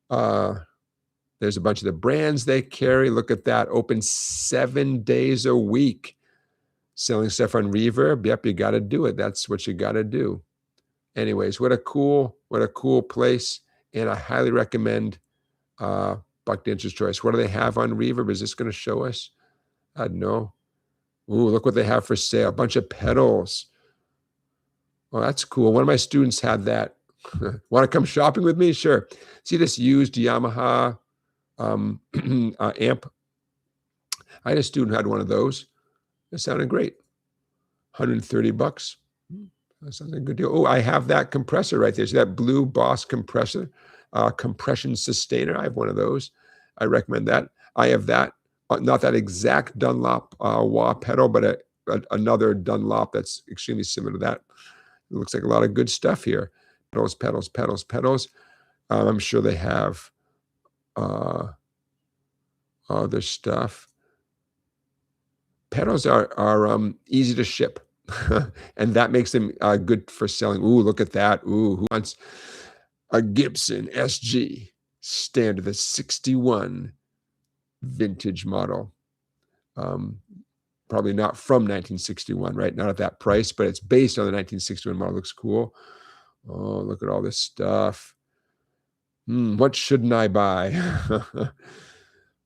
There's a bunch of the brands they carry. Look at that. Open 7 days a week. Selling stuff on Reverb. Yep, you got to do it. That's what you got to do. Anyways, what a cool place. And I highly recommend Buckdancer's Choice. What do they have on Reverb? Is this going to show us? I don't know. Ooh, look what they have for sale. A bunch of pedals. Well, that's cool. One of my students had that. Want to come shopping with me? Sure. See this used Yamaha amp? I had a student who had one of those. It sounded great. $130. That sounds like a good deal. Oh, I have that compressor right there. See that blue Boss compressor, compression sustainer. I have one of those. I recommend that. I have that, not that exact Dunlop wah pedal, but another Dunlop that's extremely similar to that. It looks like a lot of good stuff here. Pedals, pedals, pedals, pedals. I'm sure they have other stuff. Pedals are easy to ship, and that makes them good for selling. Ooh, look at that. Ooh, who wants a Gibson SG standard, the 61 vintage model? Probably not from 1961, right? Not at that price, but it's based on the 1961 model. Looks cool. Oh, look at all this stuff. What shouldn't I buy?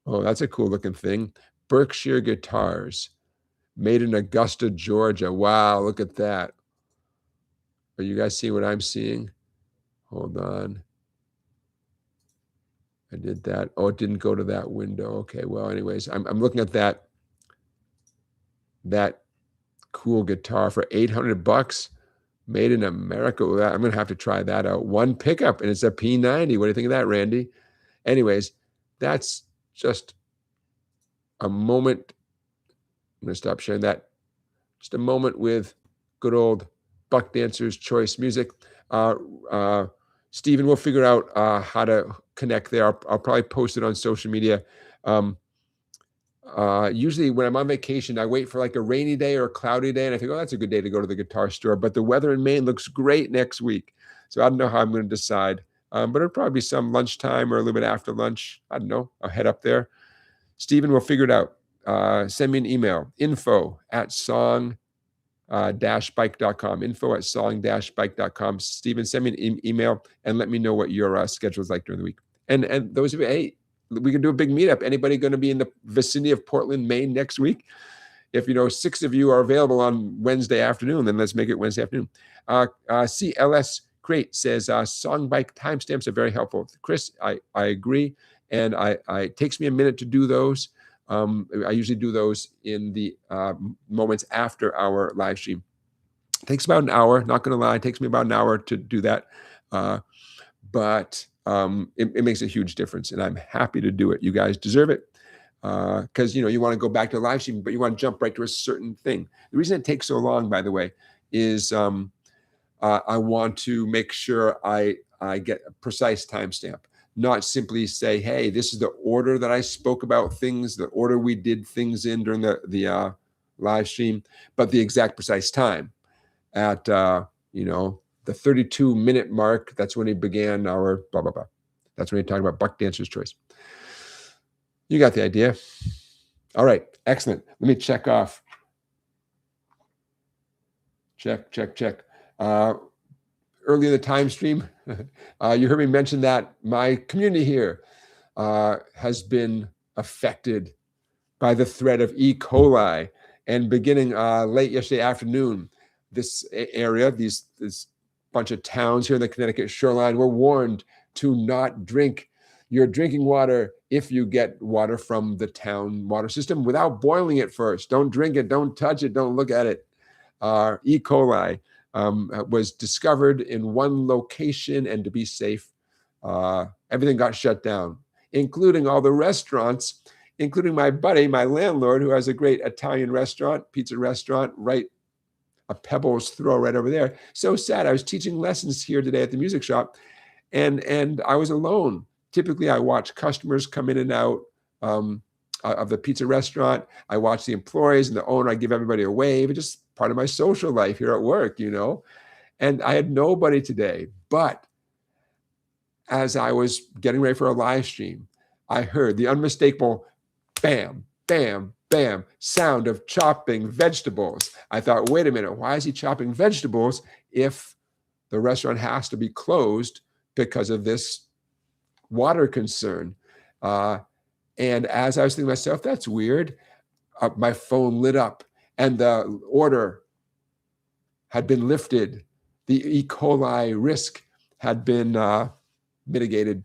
Oh, that's a cool looking thing. Berkshire guitars, made in Augusta, Georgia. Wow, look at that. Are you guys seeing what I'm seeing? Hold on. I did that. Oh, it didn't go to that window. Okay, well, anyways, I'm looking at that cool guitar for $800, made in America. I'm going to have to try that out. One pickup, and it's a P90. What do you think of that, Randy? Anyways, that's just a moment. I'm going to stop sharing that. Just a moment with good old Buckdancer's Choice music. Stephen, we'll figure out how to connect there. I'll probably post it on social media. Usually when I'm on vacation, I wait for like a rainy day or a cloudy day, and I think, oh, that's a good day to go to the guitar store. But the weather in Maine looks great next week. So I don't know how I'm going to decide. But it'll probably be some lunchtime or a little bit after lunch. I don't know. I'll head up there. Stephen, we'll figure it out. Send me an email, info@song-bike.com, info@song-bike.com. Stephen, send me an email and let me know what your schedule is like during the week. And those of you, hey, we can do a big meetup. Anybody going to be in the vicinity of Portland, Maine next week? If 6 of you are available on Wednesday afternoon, then let's make it Wednesday afternoon. CLS Great says SongBike timestamps are very helpful. Chris, I agree, and it takes me a minute to do those. I usually do those in the moments after our live stream. It takes about an hour, not going to lie. It takes me about an hour to do that. But it makes a huge difference, and I'm happy to do it. You guys deserve it because, you want to go back to the live stream, but you want to jump right to a certain thing. The reason it takes so long, by the way, is I want to make sure I get a precise timestamp. Not simply say, hey, this is the order that I spoke about things, the order we did things in during the live stream, but the exact precise time at, the 32-minute mark. That's when he began our blah, blah, blah. That's when he talked about Buckdancer's Choice. You got the idea. All right, excellent. Let me check off. Check. Early in the time stream, you heard me mention that my community here has been affected by the threat of E. coli. And beginning late yesterday afternoon, this area, this bunch of towns here in the Connecticut shoreline were warned to not drink your drinking water if you get water from the town water system without boiling it first. Don't drink it, don't touch it, don't look at it. E. coli was discovered in one location, and to be safe, everything got shut down, including all the restaurants, including my buddy, my landlord, who has a great Italian restaurant, pizza restaurant, right a Pebbles throw right over there. So sad. I was teaching lessons here today at the music shop, and I was alone. Typically, I watch customers come in and out. of the pizza restaurant. I watch the employees and the owner. I give everybody a wave. It's just part of my social life here at work, you know. And I had nobody today, but as I was getting ready for a live stream, I heard the unmistakable bam, bam, bam sound of chopping vegetables. I thought, wait a minute, why is he chopping vegetables if the restaurant has to be closed because of this water concern? And as I was thinking to myself, that's weird, my phone lit up and the order had been lifted. The E. coli risk had been mitigated.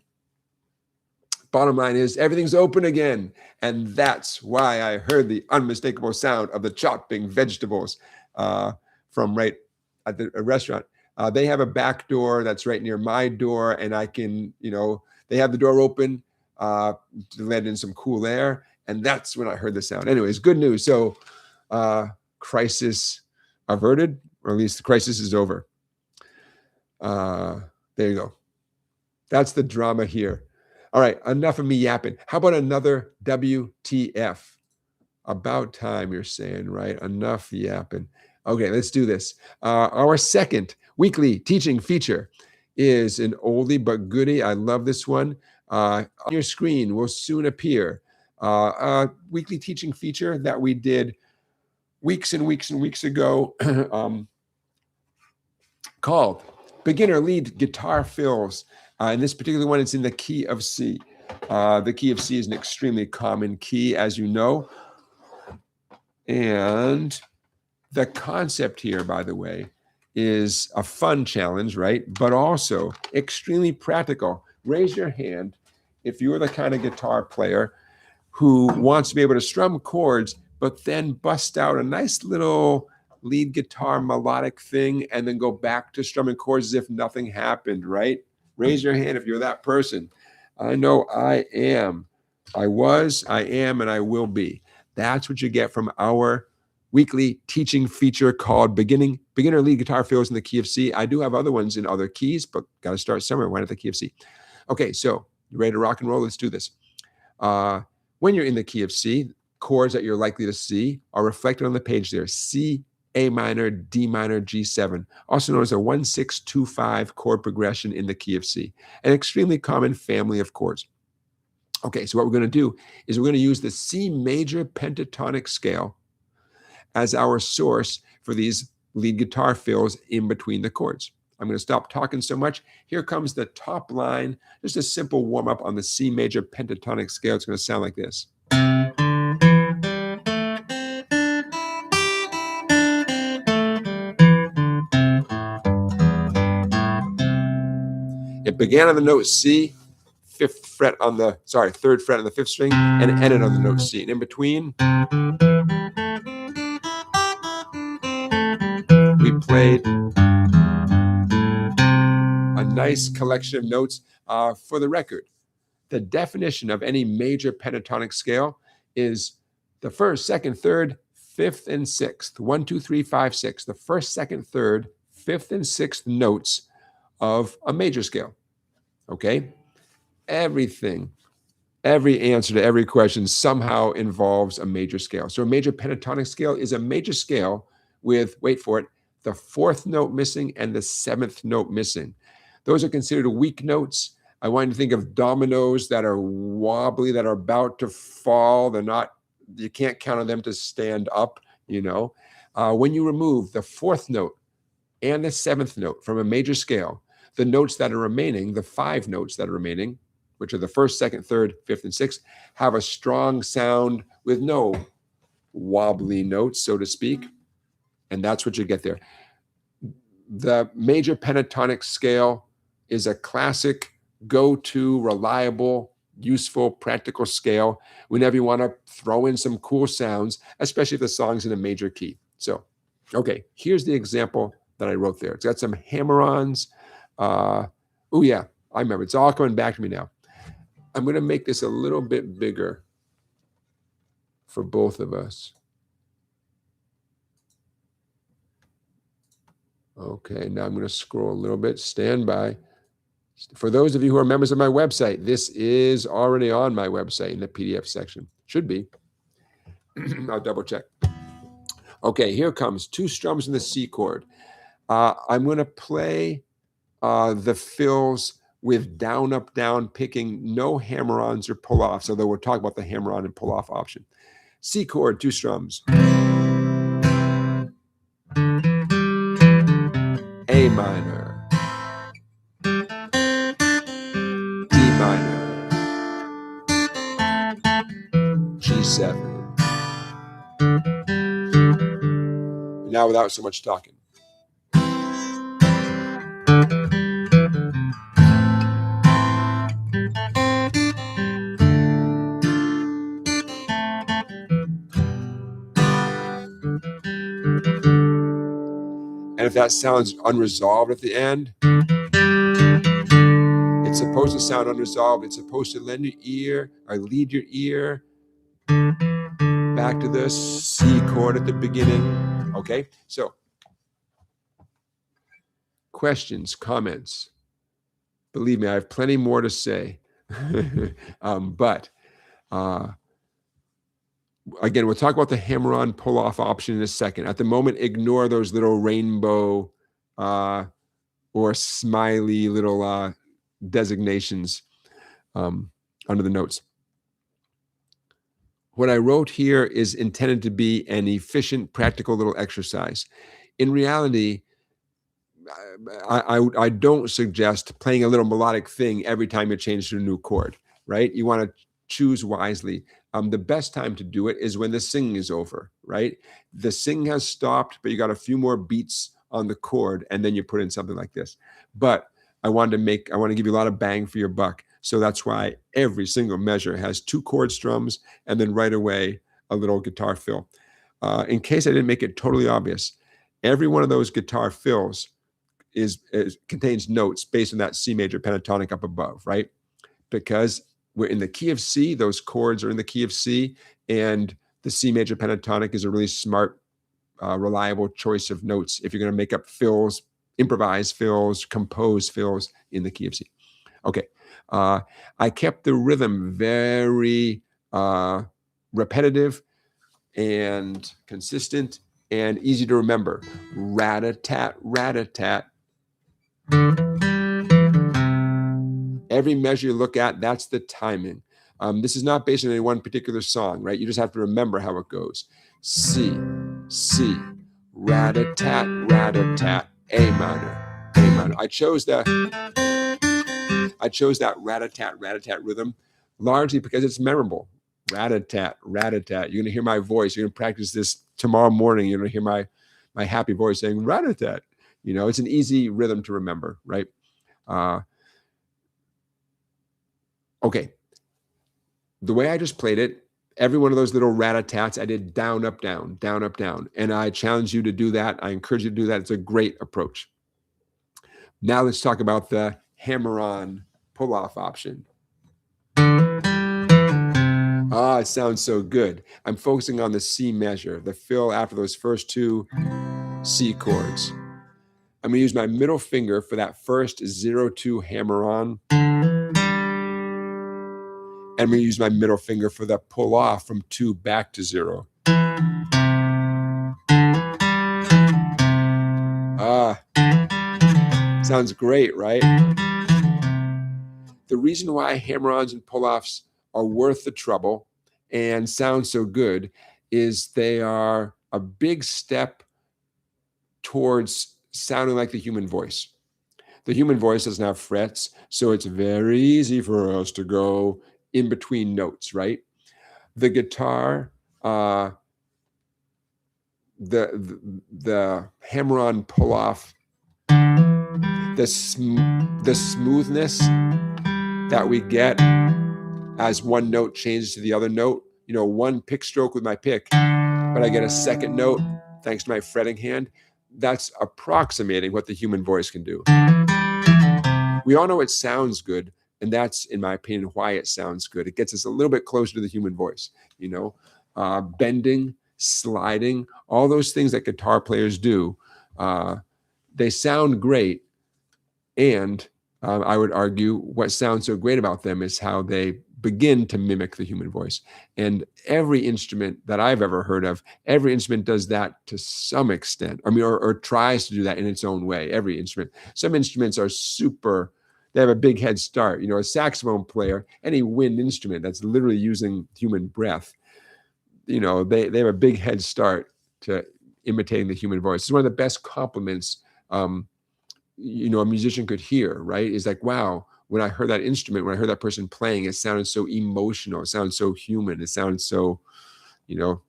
Bottom line is everything's open again. And that's why I heard the unmistakable sound of the chopping vegetables from right at the restaurant. They have a back door that's right near my door, and I can, you know, they have the door open to let in some cool air. And that's when I heard the sound. Anyways, good news. So crisis averted, or at least the crisis is over. There you go. That's the drama here. All right, enough of me yapping. How about another WTF? About time, you're saying, right? Enough yapping. Okay, let's do this. Our second weekly teaching feature is an oldie but goodie. I love this one. On your screen will soon appear a weekly teaching feature that we did weeks and weeks and weeks ago called Beginner Lead Guitar Fills. In this particular one, it's in the key of C. The key of C is an extremely common key, as you know. And the concept here, by the way, is a fun challenge, right? But also extremely practical. Raise your hand if you're the kind of guitar player who wants to be able to strum chords, but then bust out a nice little lead guitar melodic thing and then go back to strumming chords as if nothing happened, right? Raise your hand if you're that person. I know I am. I was, I am, and I will be. That's what you get from our weekly teaching feature called Beginner Lead Guitar Fills in the key of C. I do have other ones in other keys, but got to start somewhere. Why not the key of C? Okay, so you ready to rock and roll? Let's do this. When you're in the key of C, chords that you're likely to see are reflected on the page there. C, A minor, D minor, G7, also known as a 1-6-2-5 chord progression in the key of C, an extremely common family of chords. Okay, so what we're going to do is we're going to use the C major pentatonic scale as our source for these lead guitar fills in between the chords. I'm going to stop talking so much. Here comes the top line, just a simple warm-up on the C major pentatonic scale. It's going to sound like this. It began on the note C, third fret on the 5th string, and it ended on the note C. And in between, we played a nice collection of notes. For the record, the definition of any major pentatonic scale is the 1st, 2nd, 3rd, 5th, and 6th. 1, 2, 3, 5, 6. The 1st, 2nd, 3rd, 5th, and 6th notes of a major scale. Okay? Everything, every answer to every question somehow involves a major scale. So a major pentatonic scale is a major scale with, wait for it, the 4th note missing and the 7th note missing. Those are considered weak notes. I want you to think of dominoes that are wobbly, that are about to fall. They're not, you can't count on them to stand up, you know. When you remove the 4th note and the 7th note from a major scale, the notes that are remaining, the 5 notes that are remaining, which are the 1st, 2nd, 3rd, 5th, and 6th, have a strong sound with no wobbly notes, so to speak. And that's what you get there. The major pentatonic scale is a classic, go-to, reliable, useful, practical scale whenever you want to throw in some cool sounds, especially if the song's in a major key. So, okay, here's the example that I wrote there. It's got some hammer-ons. Oh yeah, I remember. It's all coming back to me now. I'm going to make this a little bit bigger for both of us. Okay, now I'm going to scroll a little bit. Stand by. For those of you who are members of my website, this is already on my website in the PDF section. Should be. I'll double check. Okay, here comes 2 strums in the C chord. I'm going to play the fills with down, up, down, picking no hammer-ons or pull-offs, although we'll talk about the hammer-on and pull-off option. C chord, 2 strums. A minor. D minor. G7. Now without so much talking. And if that sounds unresolved at the end, it's supposed to sound unresolved. It's supposed to lend your ear or lead your ear back to the C chord at the beginning. Okay, so questions, comments. Believe me, I have plenty more to say. But again, we'll talk about the hammer-on pull-off option in a second. At the moment, ignore those little rainbow or smiley little designations under the notes. What I wrote here is intended to be an efficient, practical little exercise. In reality, I don't suggest playing a little melodic thing every time you change to a new chord, right? You want to choose wisely. The best time to do it is when the singing is over, right? The singing has stopped, but you got a few more beats on the chord, and then you put in something like this. But I want to give you a lot of bang for your buck. So that's why every single measure has 2 chord strums and then right away a little guitar fill. In case I didn't make it totally obvious, every one of those guitar fills contains notes based on that C major pentatonic up above, right? Because we're in the key of C, those chords are in the key of C, and the C major pentatonic is a really smart, reliable choice of notes if you're going to make up fills, improvise fills, compose fills in the key of C. Okay, I kept the rhythm very repetitive and consistent and easy to remember. Rat-a-tat, rat-a-tat. Every measure you look at, that's the timing. This is not based on any one particular song, right? You just have to remember how it goes. C, C, rat-a-tat, rat-a-tat, A minor, A minor. I chose that rat-a-tat, rat-a-tat rhythm largely because it's memorable. Rat-a-tat, rat-a-tat. You're going to hear my voice. You're going to practice this tomorrow morning. You're going to hear my happy voice saying rat-a-tat. You know, it's an easy rhythm to remember, right? Okay. The way I just played it, every one of those little rat-a-tats, I did down, up, down, down, up, down. And I challenge you to do that. I encourage you to do that. It's a great approach. Now let's talk about the hammer-on pull-off option. Ah, it sounds so good. I'm focusing on the C measure, the fill after those first 2 C chords. I'm going to use my middle finger for that first 0-2 hammer-on. And I'm going to use my middle finger for the pull-off from 2 back to 0. Ah, sounds great, right? The reason why hammer-ons and pull-offs are worth the trouble and sound so good is they are a big step towards sounding like the human voice. The human voice doesn't have frets, so it's very easy for us to go in between notes, right? The guitar, the hammer-on pull-off, the smoothness that we get as one note changes to the other note. You know, one pick stroke with my pick, but I get a second note thanks to my fretting hand. That's approximating what the human voice can do. We all know it sounds good, and that's, in my opinion, why it sounds good. It gets us a little bit closer to the human voice, you know, bending, sliding, all those things that guitar players do. They sound great, and I would argue what sounds so great about them is how they begin to mimic the human voice. And every instrument that I've ever heard of, every instrument does that to some extent. I mean, or tries to do that in its own way, every instrument. Some instruments are super, they have a big head start. You know, a saxophone player, any wind instrument that's literally using human breath, you know, they have a big head start to imitating the human voice. It's one of the best compliments, you know, a musician could hear, right? Is like, wow, when I heard that instrument, when I heard that person playing, it sounded so emotional. It sounded so human. It sounded so, you know,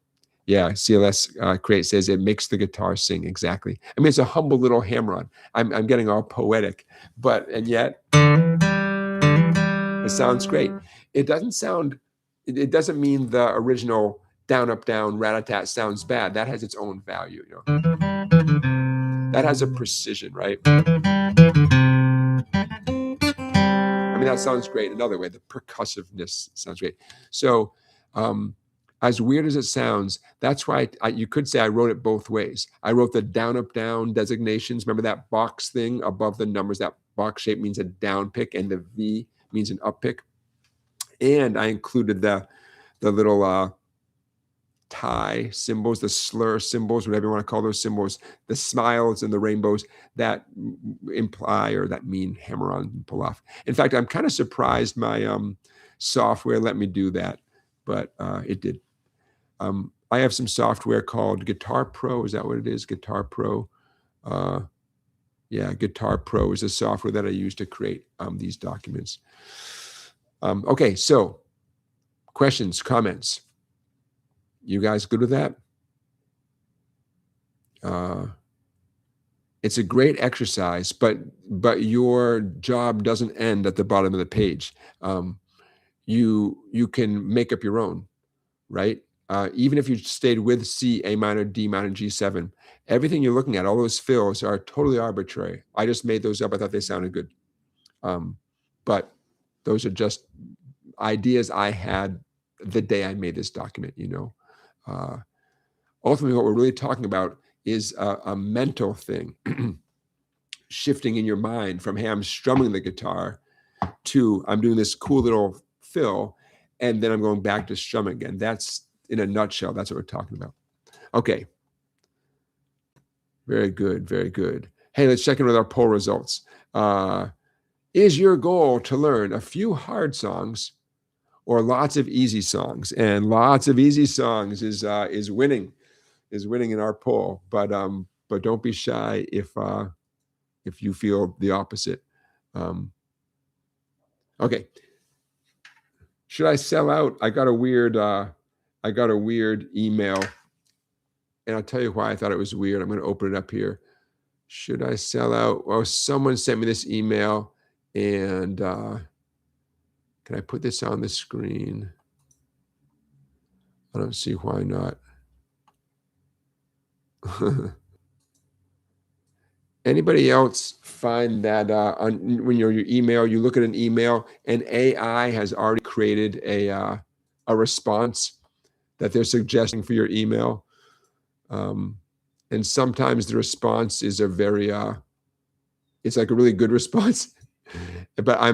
yeah. CLS Create says it makes the guitar sing. Exactly. I mean, it's a humble little hammer-on. I'm getting all poetic, and yet it sounds great. It doesn't sound, it doesn't mean the original down, up, down, rat-a-tat sounds bad. That has its own value, you know. That has a precision, right? I mean, that sounds great. Another way, the percussiveness sounds great. So as weird as it sounds, that's why you could say I wrote it both ways. I wrote the down, up, down designations. Remember that box thing above the numbers? That box shape means a down pick, and the V means an up pick. And I included the little tie symbols, the slur symbols, whatever you want to call those symbols, the smiles and the rainbows that imply or that mean hammer on and pull off. In fact, I'm kind of surprised my software let me do that, but it did. I have some software called Guitar Pro. Is that what it is? Guitar Pro. Yeah, Guitar Pro is the software that I use to create these documents. Okay, so questions, comments. You guys good with that? It's a great exercise, but your job doesn't end at the bottom of the page. You can make up your own, right? Even if you stayed with C, A minor, D minor, G7, everything you're looking at, all those fills are totally arbitrary. I just made those up. I thought they sounded good. But those are just ideas I had the day I made this document, you know. Ultimately, what we're really talking about is a mental thing, shifting in your mind from, hey, I'm strumming the guitar to I'm doing this cool little fill, and then I'm going back to strum again. That's, in a nutshell, that's what we're talking about. Okay. Very good, very good. Hey, let's check in with our poll results. Is your goal to learn a few hard songs or lots of easy songs? And lots of easy songs is winning in our poll. But don't be shy if you feel the opposite. Okay. Should I sell out? I got a weird email, and I'll tell you why I thought it was weird. I'm going to open it up here. Should I sell out? Well, someone sent me this email, and can I put this on the screen? I don't see why not. Anybody else find that when you're your email, you look at an email and AI has already created a response that they're suggesting for your email, and sometimes the response is a very it's like a really good response, but I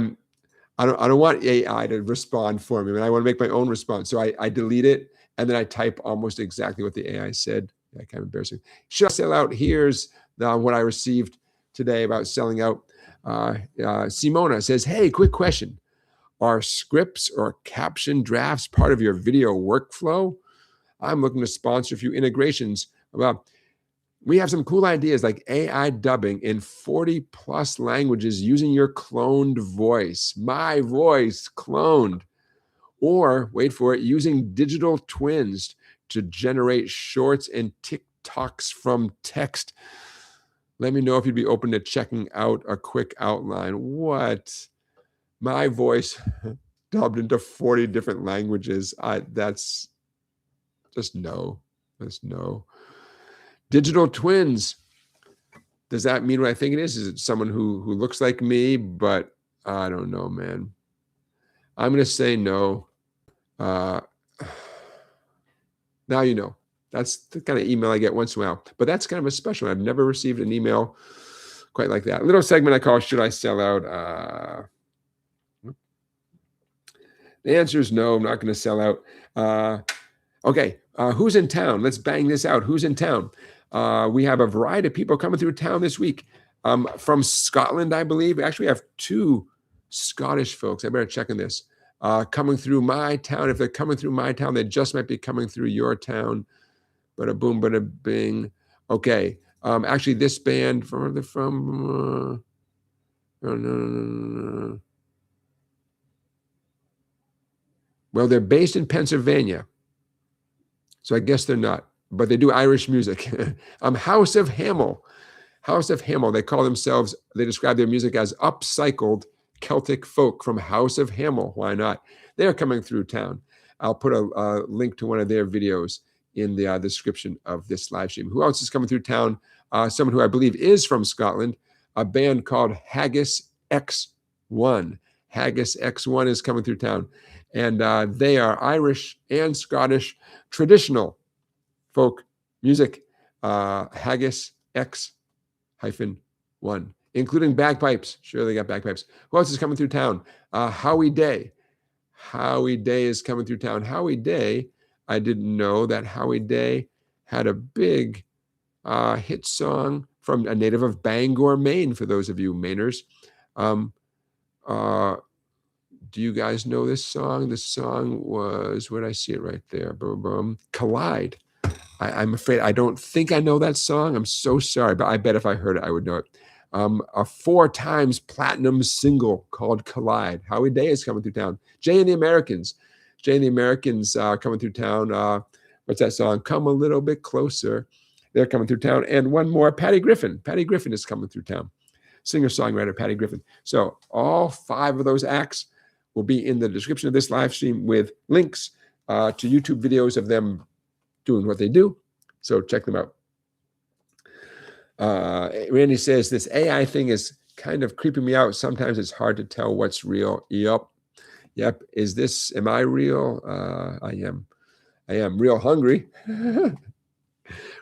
don't want AI to respond for me. I mean, I want to make my own response, so I delete it and then I type almost exactly what the AI said. Yeah, kind of embarrassing. Should I sell out? Here's what I received today about selling out. Simona says, hey, quick question. Are scripts or caption drafts part of your video workflow? I'm looking to sponsor a few integrations. Well, we have some cool ideas like AI dubbing in 40 plus languages using your cloned voice. My voice cloned. Or, wait for it, using digital twins to generate shorts and TikToks from text. Let me know if you'd be open to checking out a quick outline. What? My voice dubbed into 40 different languages. That's just no. That's no. Digital twins. Does that mean what I think it is? Is it someone who looks like me? But I don't know, man. I'm going to say no. Now you know. That's the kind of email I get once in a while. But that's kind of a special one. I've never received an email quite like that. Little segment I call Should I Sell Out? The answer is no. I'm not going to sell out. Okay, who's in town? Let's bang this out. Who's in town? We have a variety of people coming through town this week. From Scotland, I believe. Actually, we have 2 Scottish folks. I better check on this. Coming through my town. If they're coming through my town, they just might be coming through your town. Bada boom, bada bing. Okay. Actually, this band from no. Well, they're based in Pennsylvania, so I guess they're not. But they do Irish music. House of Hamel. House of Hamel. They call themselves. They describe their music as upcycled Celtic folk from House of Hamel. Why not? They're coming through town. I'll put a link to one of their videos in the description of this live stream. Who else is coming through town? Someone who I believe is from Scotland, a band called Haggis X1. Haggis X1 is coming through town. And they are Irish and Scottish traditional folk music. Haggis X-1, including bagpipes. Sure, they got bagpipes. Who else is coming through town? Howie Day. Howie Day is coming through town. Howie Day, I didn't know that Howie Day had a big hit song from a native of Bangor, Maine, for those of you Mainers. Do you guys know this song? This song was, where did I see it right there? Boom, boom. Collide. I'm afraid I don't think I know that song. I'm so sorry, but I bet if I heard it, I would know it. A 4 times platinum single called Collide. Howie Day is coming through town. Jay and the Americans. Jay and the Americans coming through town. What's that song? Come a Little Bit Closer. They're coming through town. And one more, Patty Griffin. Patty Griffin is coming through town. Singer-songwriter Patty Griffin. So all 5 of those acts will be in the description of this live stream with links to YouTube videos of them doing what they do. So check them out. Randy says, this AI thing is kind of creeping me out. Sometimes it's hard to tell what's real. Yep. Am I real? I am real hungry.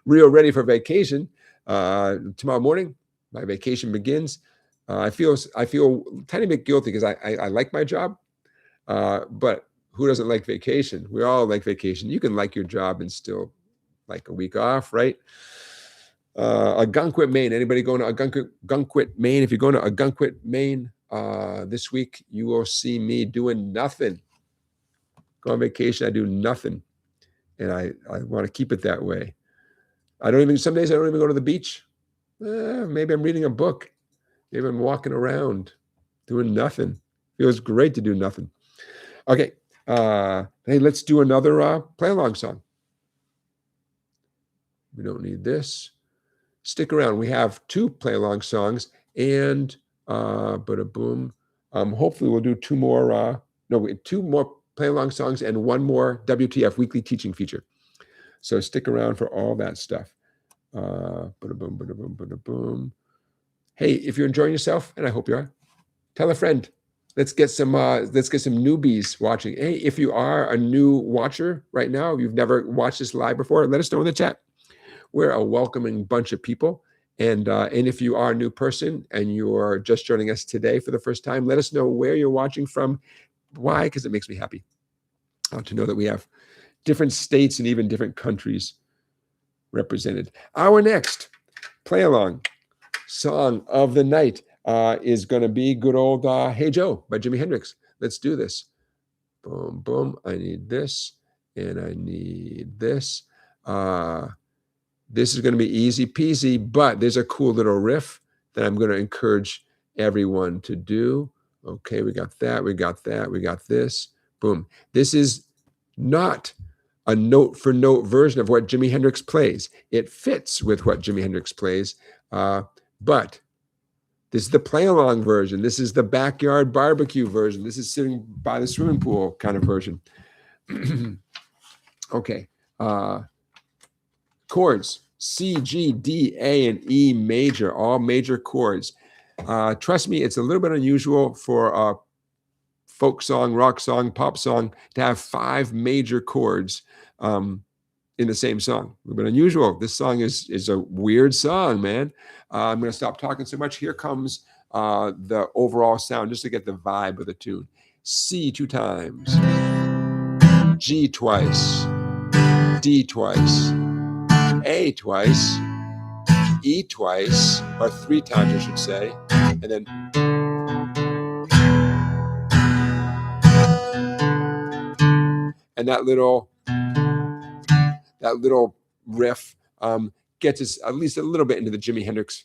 Real ready for vacation. Tomorrow morning, my vacation begins. I feel a tiny bit guilty because I like my job. But who doesn't like vacation? We all like vacation. You can like your job and still like a week off, right? Algonquin, Maine. Anybody going to Algonquin, Maine? If you're going to Algonquin, Maine this week, you will see me doing nothing. Go on vacation, I do nothing. And I want to keep it that way. Some days I don't even go to the beach. Maybe I'm reading a book. Maybe I'm walking around doing nothing. Feels great to do nothing. Okay. Hey, let's do another play-along song. We don't need this. Stick around. We have 2 play-along songs and boom. Hopefully we'll do 2 more. 2 more play-along songs and 1 more WTF weekly teaching feature. So stick around for all that stuff. Boom. Hey, if you're enjoying yourself, and I hope you are, tell a friend. Let's get some newbies watching. Hey, if you are a new watcher right now, you've never watched this live before, let us know in the chat. We're a welcoming bunch of people. And if you are a new person and you're just joining us today for the first time, let us know where you're watching from. Why? Because it makes me happy to know that we have different states and even different countries represented. Our next play-along song of the night is going to be good old Hey Joe by Jimi Hendrix. Let's do this. Boom, boom. I need this, and I need this. This is going to be easy peasy, but there's a cool little riff that I'm going to encourage everyone to do. Okay, we got that. We got that. We got this. Boom. This is not a note-for-note version of what Jimi Hendrix plays. It fits with what Jimi Hendrix plays, but this is the play-along version. This is the backyard barbecue version. This is sitting by the swimming pool kind of version. Okay. Chords, C, G, D, A, and E major, all major chords. Trust me, it's a little bit unusual for a folk song, rock song, pop song to have 5 major chords in the same song. A little bit unusual. This song is a weird song, man. I'm going to stop talking so much. Here comes the overall sound just to get the vibe of the tune. C 2 times. G twice, D twice, A twice, E twice, or 3 times I should say, and then and that little riff gets us at least a little bit into the Jimi Hendrix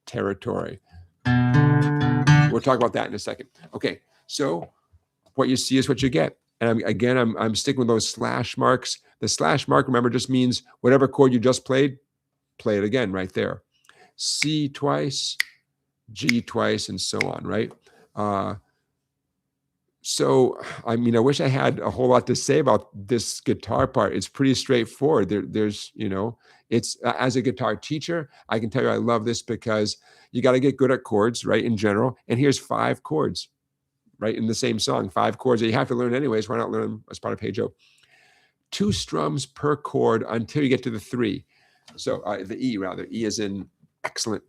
territory. We'll talk about that in a second. Okay, so what you see is what you get. And I'm sticking with those slash marks. The slash mark, remember, just means whatever chord you just played, play it again right there. C twice, G twice, and so on, right? So, I mean, I wish I had a whole lot to say about this guitar part. It's pretty straightforward. There's, you know, it's as a guitar teacher, I can tell you I love this because you got to get good at chords, right, in general. And here's 5 chords, right, in the same song. 5 chords that you have to learn anyways. Why not learn them as part of Hey Joe? 2 strums per chord until you get to the 3. So the E, rather. E is in excellent.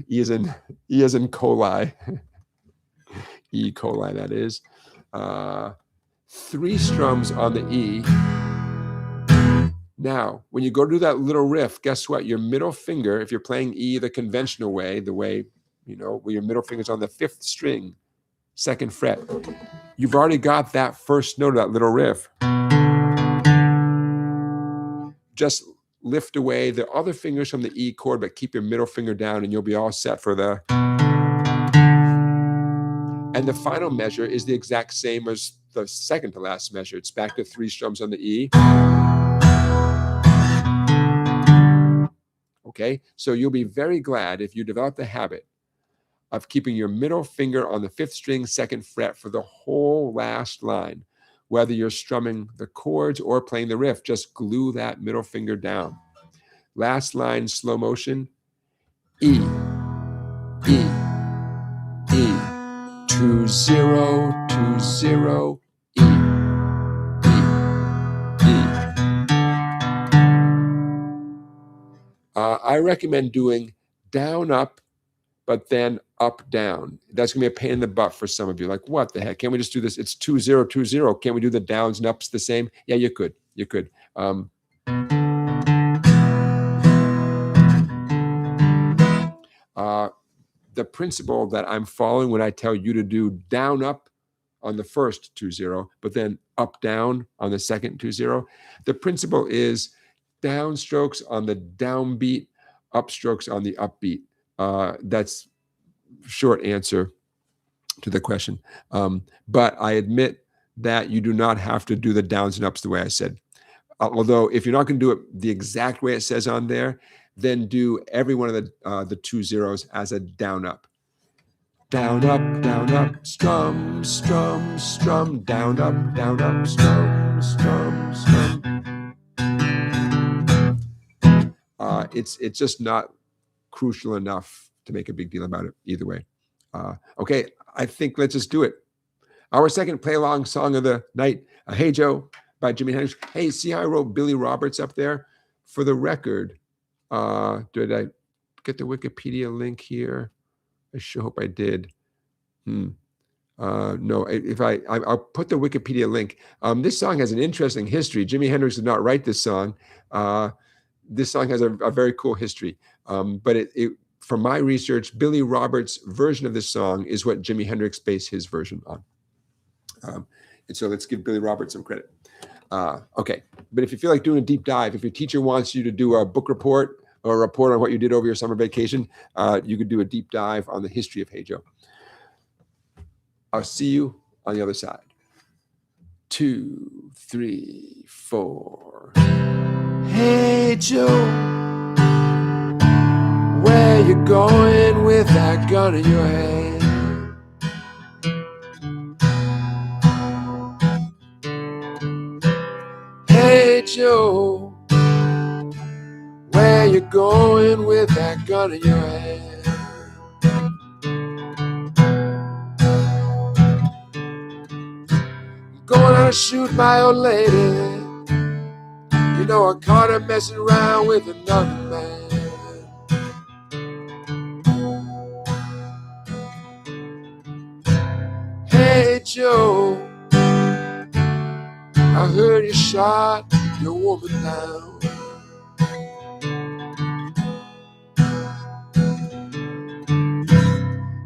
E is in coli. E. coli, that is. 3 strums on the E. Now, when you go to do that little riff, guess what? Your middle finger, if you're playing E the conventional way, the way, you know, where your middle finger's on the 5th string, 2nd fret, you've already got that first note of that little riff. Just lift away the other fingers from the E chord, but keep your middle finger down and you'll be all set for the... And the final measure is the exact same as the second to last measure. It's back to 3 strums on the E. Okay, so you'll be very glad if you develop the habit of keeping your middle finger on the 5th string, 2nd fret for the whole last line. Whether you're strumming the chords or playing the riff, just glue that middle finger down. Last line, slow motion, E, E, E, 2 0 2 0, E, E, E. I recommend doing down up, but then up down. That's gonna be a pain in the butt for some of you. Like, what the heck? Can't we just do this? It's 2 0 2 0. Can't we do the downs and ups the same? Yeah, you could. You could. The principle that I'm following when I tell you to do down up on the first 2 0, but then up down on the second 2 0, the principle is down strokes on the downbeat, up strokes on the upbeat. That's short answer to the question. But I admit that you do not have to do the downs and ups the way I said. Although if you're not going to do it the exact way it says on there, then do every one of the 2 zeros as a down up. Down up, strum, strum, strum, down up, strum, strum, strum. It's just not crucial enough to make a big deal about it either way. Okay, I think let's just do it. Our second play-along song of the night, Hey Joe by Jimi Hendrix. Hey, see how I wrote Billy Roberts up there? For the record, did I get the Wikipedia link here? I sure hope I did. No, I'll put the Wikipedia link. This song has an interesting history. Jimi Hendrix did not write this song. This song has a very cool history. But from my research, Billy Roberts' version of this song is what Jimi Hendrix based his version on. And so let's give Billy Roberts some credit. Okay, but if you feel like doing a deep dive, if your teacher wants you to do a book report or a report on what you did over your summer vacation, you could do a deep dive on the history of Hey Joe. I'll see you on the other side. 2, 3, 4. Hey Joe, where you going with that gun in your hand? Hey Joe, where you going with that gun in your hand? Going out to shoot my old lady. You know I caught her messing around with another man. Hey Joe, shot your woman down.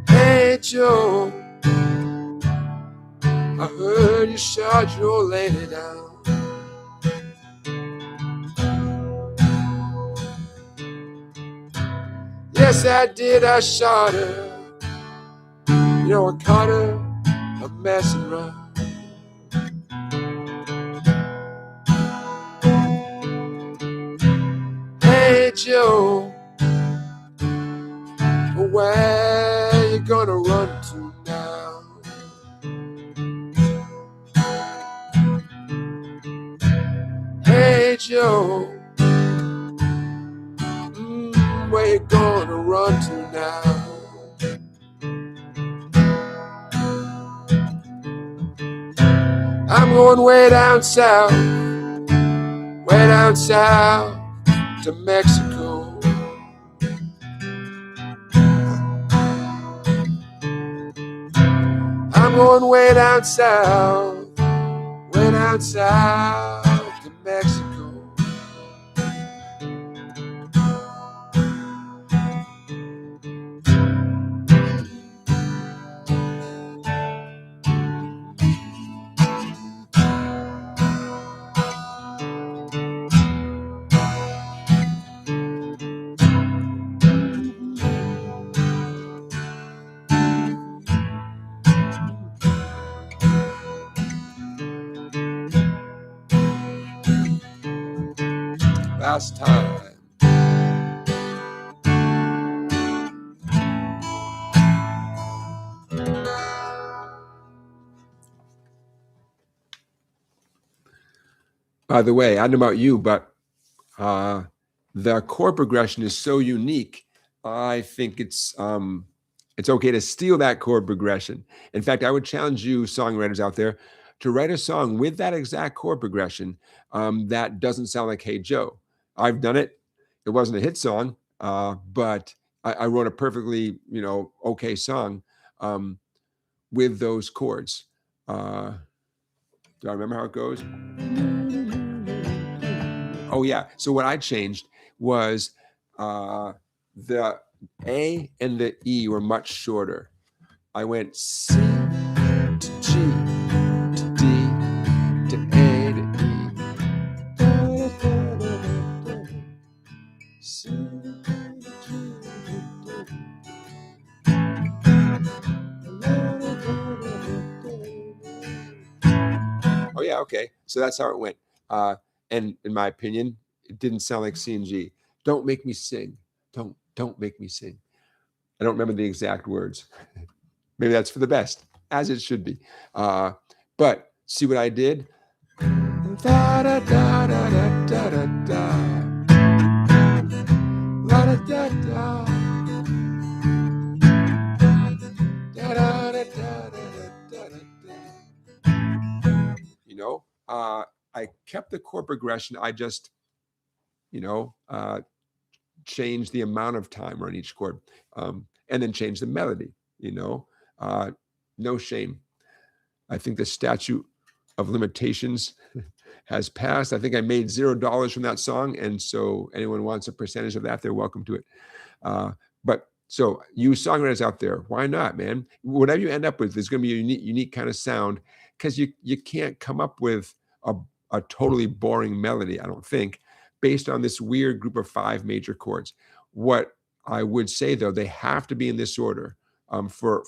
Hey Joe, I heard you shot your old lady down. Yes, I did, I shot her. You know, I caught her a messing around. Hey Joe, where you gonna run to now? Hey Joe, where you gonna run to now? I'm going way down south to Mexico. I'm going way down south to Mexico. Last time. By the way, I don't know about you, but the chord progression is so unique. I think it's okay to steal that chord progression. In fact, I would challenge you songwriters out there to write a song with that exact chord progression that doesn't sound like Hey Joe. I've done it. It wasn't a hit song, but I wrote a perfectly, okay song with those chords. Do I remember how it goes? Oh yeah. So what I changed was the A and the E were much shorter. I went C to G to D to A to E. C to G. Oh yeah, okay. So that's how it went. And in my opinion, it didn't sound like C and G. Don't make me sing. Don't make me sing. I don't remember the exact words. Maybe that's for the best, as it should be. But see what I did? Da, da, da, da, da, da, da, da. La, da, da, da. Da, da, da, da, da, da, da. I kept the chord progression. I just, changed the amount of time on each chord, and then changed the melody. No shame. I think the statute of limitations has passed. I think I made $0 from that song, and so anyone wants a percentage of that, they're welcome to it. But so you songwriters out there, why not, man? Whatever you end up with, there's going to be a unique kind of sound, because you can't come up with a totally boring melody, I don't think, based on this weird group of 5 major chords. What I would say, though, they have to be in this order for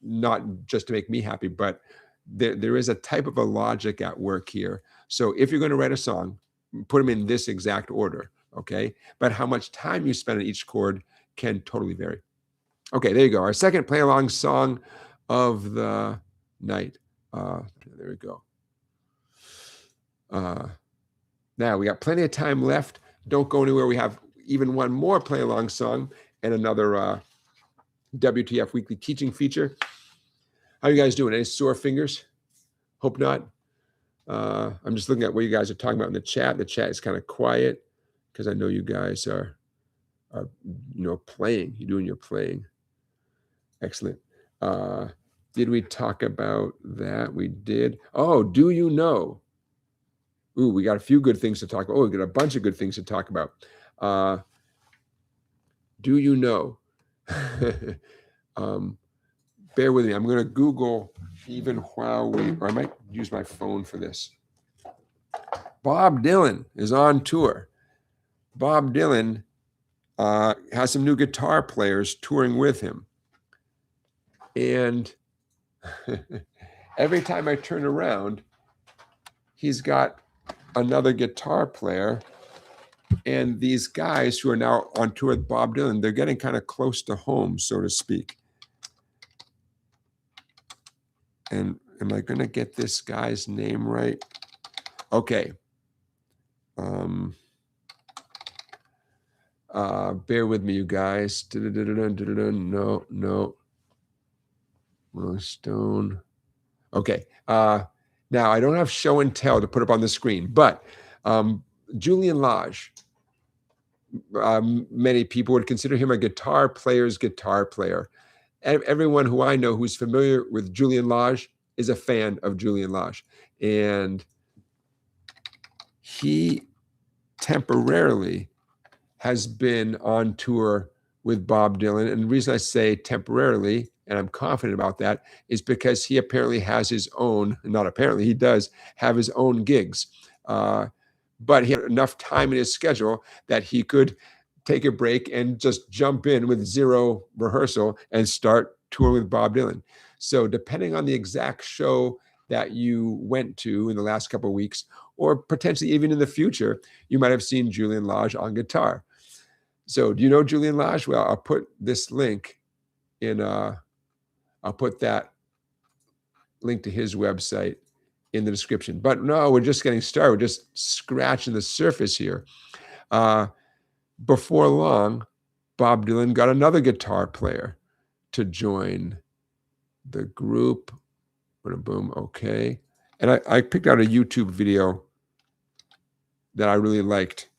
not just to make me happy, but there is a type of a logic at work here. So if you're going to write a song, put them in this exact order, okay? But how much time you spend on each chord can totally vary. Okay, there you go. Our second play-along song of the night. There we go. Now, we got plenty of time left. Don't go anywhere. We have even one more play-along song and another WTF Weekly Teaching feature. How are you guys doing? Any sore fingers? Hope not. I'm just looking at what you guys are talking about in the chat. The chat is kind of quiet because I know you guys are playing. You're doing your playing. Excellent. Did we talk about that? We did. Oh, do you know Ooh, we got a few good things to talk about. Oh, we got a bunch of good things to talk about. Do you know? Bear with me. I'm going to Google even while or I might use my phone for this. Bob Dylan is on tour. Bob Dylan has some new guitar players touring with him. And every time I turn around, he's got another guitar player. And these guys who are now on tour with Bob Dylan, they're getting kind of close to home, so to speak. And am I going to get this guy's name right? Okay. Bear with me, you guys. No. Rolling Stone. Okay. Now, I don't have show and tell to put up on the screen, but Julian Lage, many people would consider him a guitar player's guitar player. Everyone who I know who's familiar with Julian Lage is a fan of Julian Lage. And he temporarily has been on tour with Bob Dylan. And the reason I say temporarily, and I'm confident about that, is because he apparently has his own, not apparently, he does have his own gigs. But he had enough time in his schedule that he could take a break and just jump in with zero rehearsal and start touring with Bob Dylan. So depending on the exact show that you went to in the last couple of weeks, or potentially even in the future, you might have seen Julian Lage on guitar. So do you know Julian Lage? Well, I'll put this link in, I'll put that link to his website in the description. But no, we're just getting started. We're just scratching the surface here. Before long, Bob Dylan got another guitar player to join the group. Boom, okay. And I picked out a YouTube video that I really liked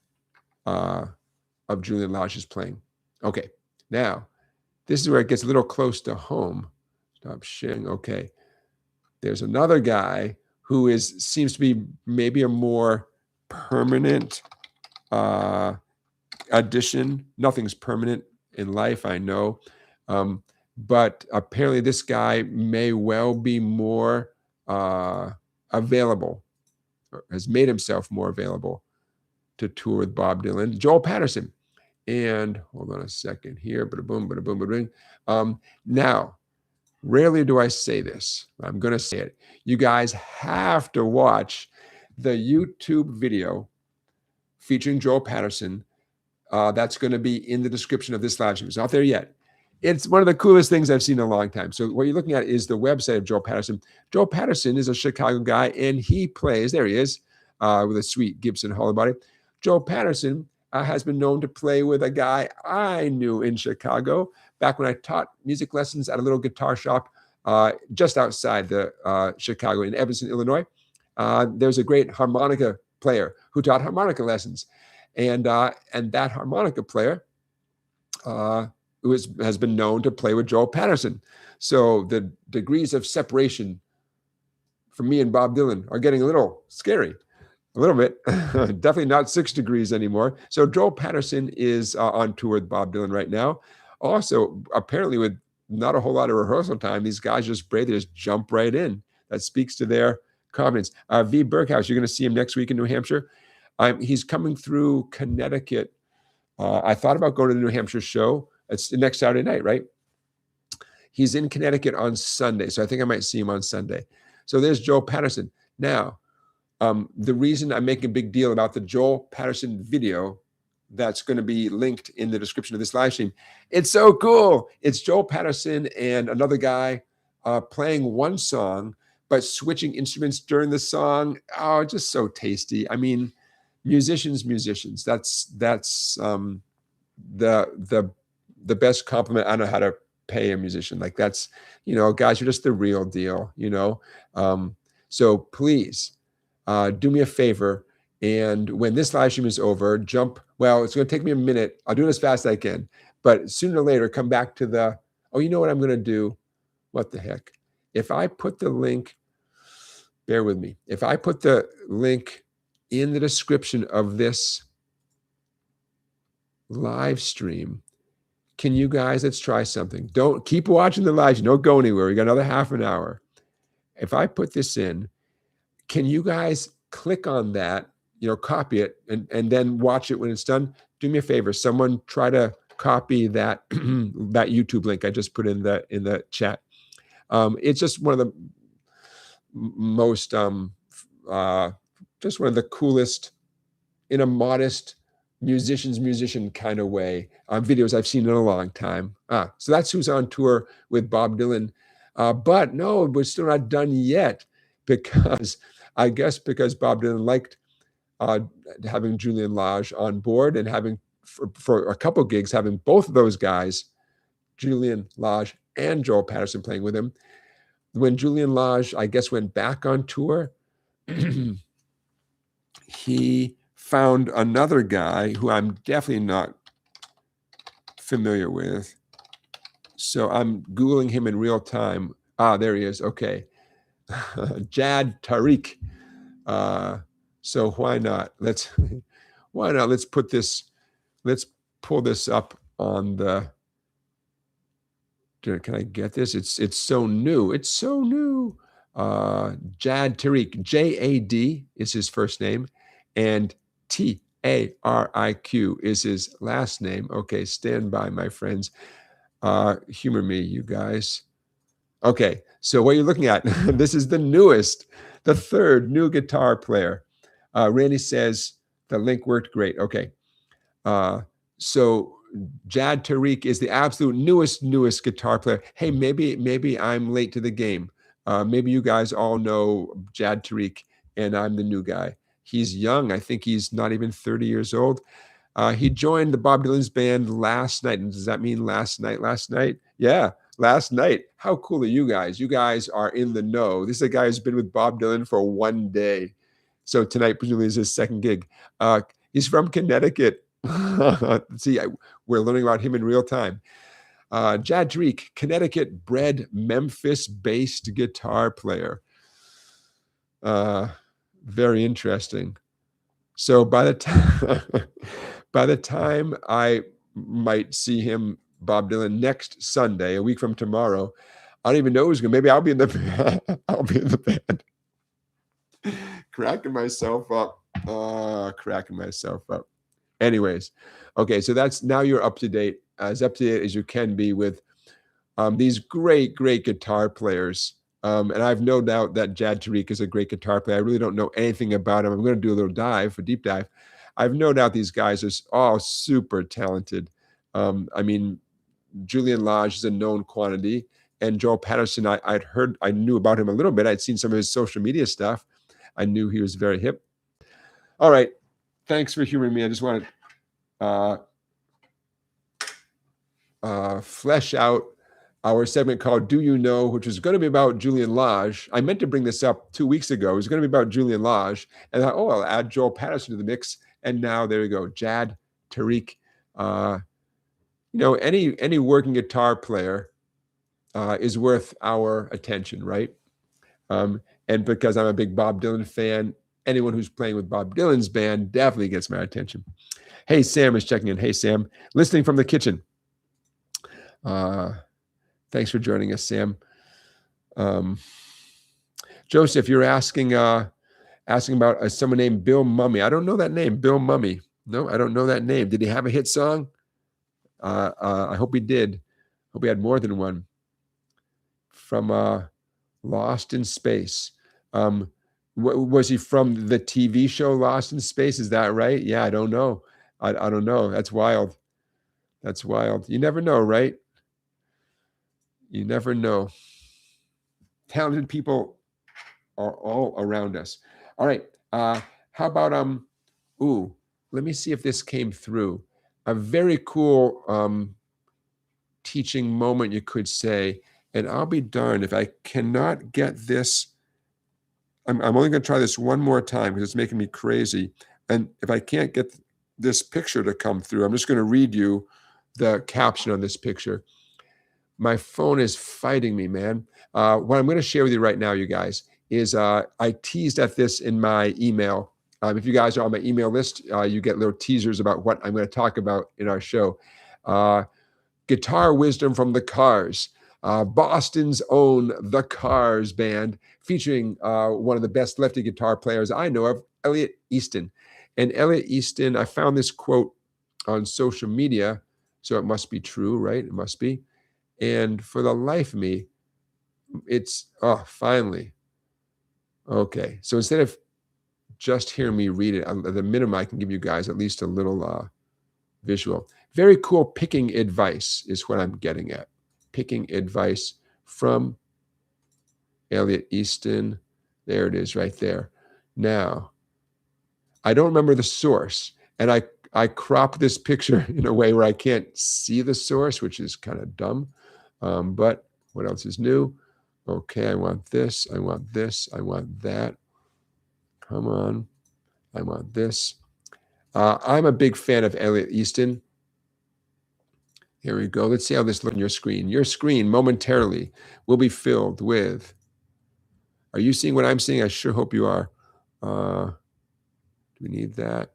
of Julian Lage's playing. Okay, now, this is where it gets a little close to home. Stop sharing, okay. There's another guy who seems to be maybe a more permanent addition. Nothing's permanent in life, I know. But apparently this guy may well be more available, or has made himself more available to tour with Bob Dylan. Joel Patterson. And hold on a second here. Bada boom, bada boom, bada boom. Now, rarely do I say this. I'm going to say it. You guys have to watch the YouTube video featuring Joel Patterson. That's going to be in the description of this live stream. It's not there yet. It's one of the coolest things I've seen in a long time. So what you're looking at is the website of Joel Patterson. Joel Patterson is a Chicago guy, and he plays, there he is, with a sweet Gibson hollow body. Joel Patterson has been known to play with a guy I knew in Chicago back when I taught music lessons at a little guitar shop just outside the Chicago in Evanston, Illinois. There's a great harmonica player who taught harmonica lessons. And that harmonica player has been known to play with Joel Patterson. So the degrees of separation from me and Bob Dylan are getting a little scary, a little bit. Definitely not 6 degrees anymore. So Joel Patterson is on tour with Bob Dylan right now. Also, apparently with not a whole lot of rehearsal time, these guys just jump right in. That speaks to their confidence. V. Berghaus, you're going to see him next week in New Hampshire. He's coming through Connecticut. I thought about going to the New Hampshire show. It's the next Saturday night, right? He's in Connecticut on Sunday, so I think I might see him on Sunday. So there's Joel Patterson. Now, the reason I'm making a big deal about the Joel Patterson video that's going to be linked in the description of this live stream, it's so cool. It's Joel Patterson and another guy playing one song, but switching instruments during the song. Oh, just so tasty. I mean, musicians. That's the best compliment I know how to pay a musician. Like that's, guys, you're just the real deal, So please do me a favor. And when this live stream is over, it's going to take me a minute. I'll do it as fast as I can, but sooner or later, come back to you know what I'm going to do? What the heck? If I put the link, bear with me. If I put the link in the description of this live stream. Can you guys, let's try something. Don't keep watching the live. Don't go anywhere. We got another half an hour. If I put this in, can you guys click on that, copy it and then watch it when it's done? Do me a favor. Someone try to copy that, that YouTube link I just put in the chat. It's just one of the most, just one of the coolest, in a modest musician kind of way, videos I've seen in a long time. So that's who's on tour with Bob Dylan. But no, we're still not done yet, because I guess because Bob Dylan liked having Julian Lage on board and having, for a couple gigs, having both of those guys, Julian Lage and Joel Patterson, playing with him. When Julian Lage, I guess, went back on tour, he found another guy who I'm definitely not familiar with. So I'm Googling him in real time. There he is. Okay. Jad Tariq. So why not? Let's put this, let's pull this up on the, can I get this? It's so new. It's so new. Jad Tariq, J-A-D is his first name, and T-A-R-I-Q is his last name. Okay, stand by, my friends. Humor me, you guys. Okay, so what you're looking at, this is the third new guitar player. Randy says the link worked great. Okay, so Jad Tariq is the absolute newest guitar player. Hey, maybe I'm late to the game. Maybe you guys all know Jad Tariq, and I'm the new guy. He's young. I think he's not even 30 years old. He joined the Bob Dylan's band last night. And does that mean last night? Last night? Yeah, last night. How cool are you guys? You guys are in the know. This is a guy who's been with Bob Dylan for one day. So tonight presumably is his second gig. He's from Connecticut. See, we're learning about him in real time. Jad Tariq, Connecticut-bred, Memphis-based guitar player. Very interesting. So by the time I might see him, Bob Dylan, next Sunday, a week from tomorrow, I don't even know who's going to. Maybe I'll be in the I'll be in the band. Cracking myself up. Anyways, okay, so that's, now you're up to date as you can be with these great guitar players. And I have no doubt that Jad Tariq is a great guitar player. I really don't know anything about him. I'm going to do a little deep dive. I have no doubt these guys are all super talented. I mean, Julian Lage is a known quantity, and Joel Patterson, I knew about him a little bit. I'd seen some of his social media stuff. I knew he was very hip. All right, thanks for humoring me. I just want to flesh out our segment called Do You Know, which is going to be about Julian Lage. I meant to bring this up 2 weeks ago. It was going to be about Julian Lage. And I thought, I'll add Joel Patterson to the mix. And now there you go, Jad Tariq. Any working guitar player is worth our attention, right? And because I'm a big Bob Dylan fan, anyone who's playing with Bob Dylan's band definitely gets my attention. Hey, Sam is checking in. Hey, Sam, listening from the kitchen. Thanks for joining us, Sam. Joseph, you're asking about someone named Bill Mumy. I don't know that name, Bill Mumy. No, I don't know that name. Did he have a hit song? I hope he did. Hope he had more than one. From Lost in Space. Was he from the TV show Lost in Space? Is that right? Yeah, I don't know. I don't know. That's wild. That's wild. You never know, right? You never know. Talented people are all around us. All right. How about let me see if this came through. A very cool teaching moment, you could say. And I'll be darned if I cannot get this. I'm only going to try this one more time because it's making me crazy. And if I can't get this picture to come through, I'm just going to read you the caption on this picture. My phone is fighting me, man. What I'm going to share with you right now, you guys, is I teased at this in my email If you guys are on my email list, you get little teasers about what I'm going to talk about in our show. Guitar wisdom from the Cars, Boston's own The Cars band, featuring one of the best lefty guitar players I know of, Elliot Easton. And Elliot Easton, I found this quote on social media, so it must be true, right? It must be. And for the life of me, it's, finally. Okay, so instead of just hearing me read it, at the minimum, I can give you guys at least a little visual. Very cool picking advice is what I'm getting at. Picking advice from Elliot Easton. There it is right there. Now, I don't remember the source, and I cropped this picture in a way where I can't see the source, which is kind of dumb. But what else is new? Okay, I want this, I want this, I want that. Come on, I want this. I'm a big fan of Elliot Easton. Here we go. Let's see how this looks on your screen. Your screen momentarily will be filled with, are you seeing what I'm seeing? I sure hope you are. Do we need that?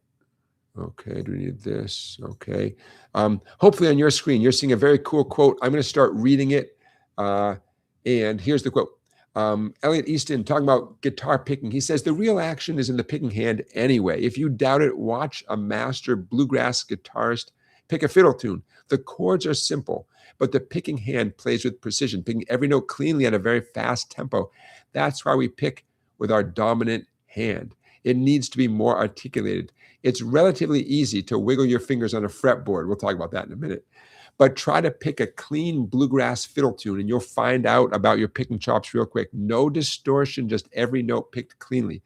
Okay, do we need this? Okay. Hopefully on your screen, you're seeing a very cool quote. I'm going to start reading it. And here's the quote. Elliot Easton talking about guitar picking. He says, the real action is in the picking hand anyway. If you doubt it, watch a master bluegrass guitarist pick a fiddle tune. The chords are simple, but the picking hand plays with precision, picking every note cleanly at a very fast tempo. That's why we pick with our dominant hand. It needs to be more articulated. It's relatively easy to wiggle your fingers on a fretboard. We'll talk about that in a minute. But try to pick a clean bluegrass fiddle tune and you'll find out about your picking chops real quick. No distortion, just every note picked cleanly.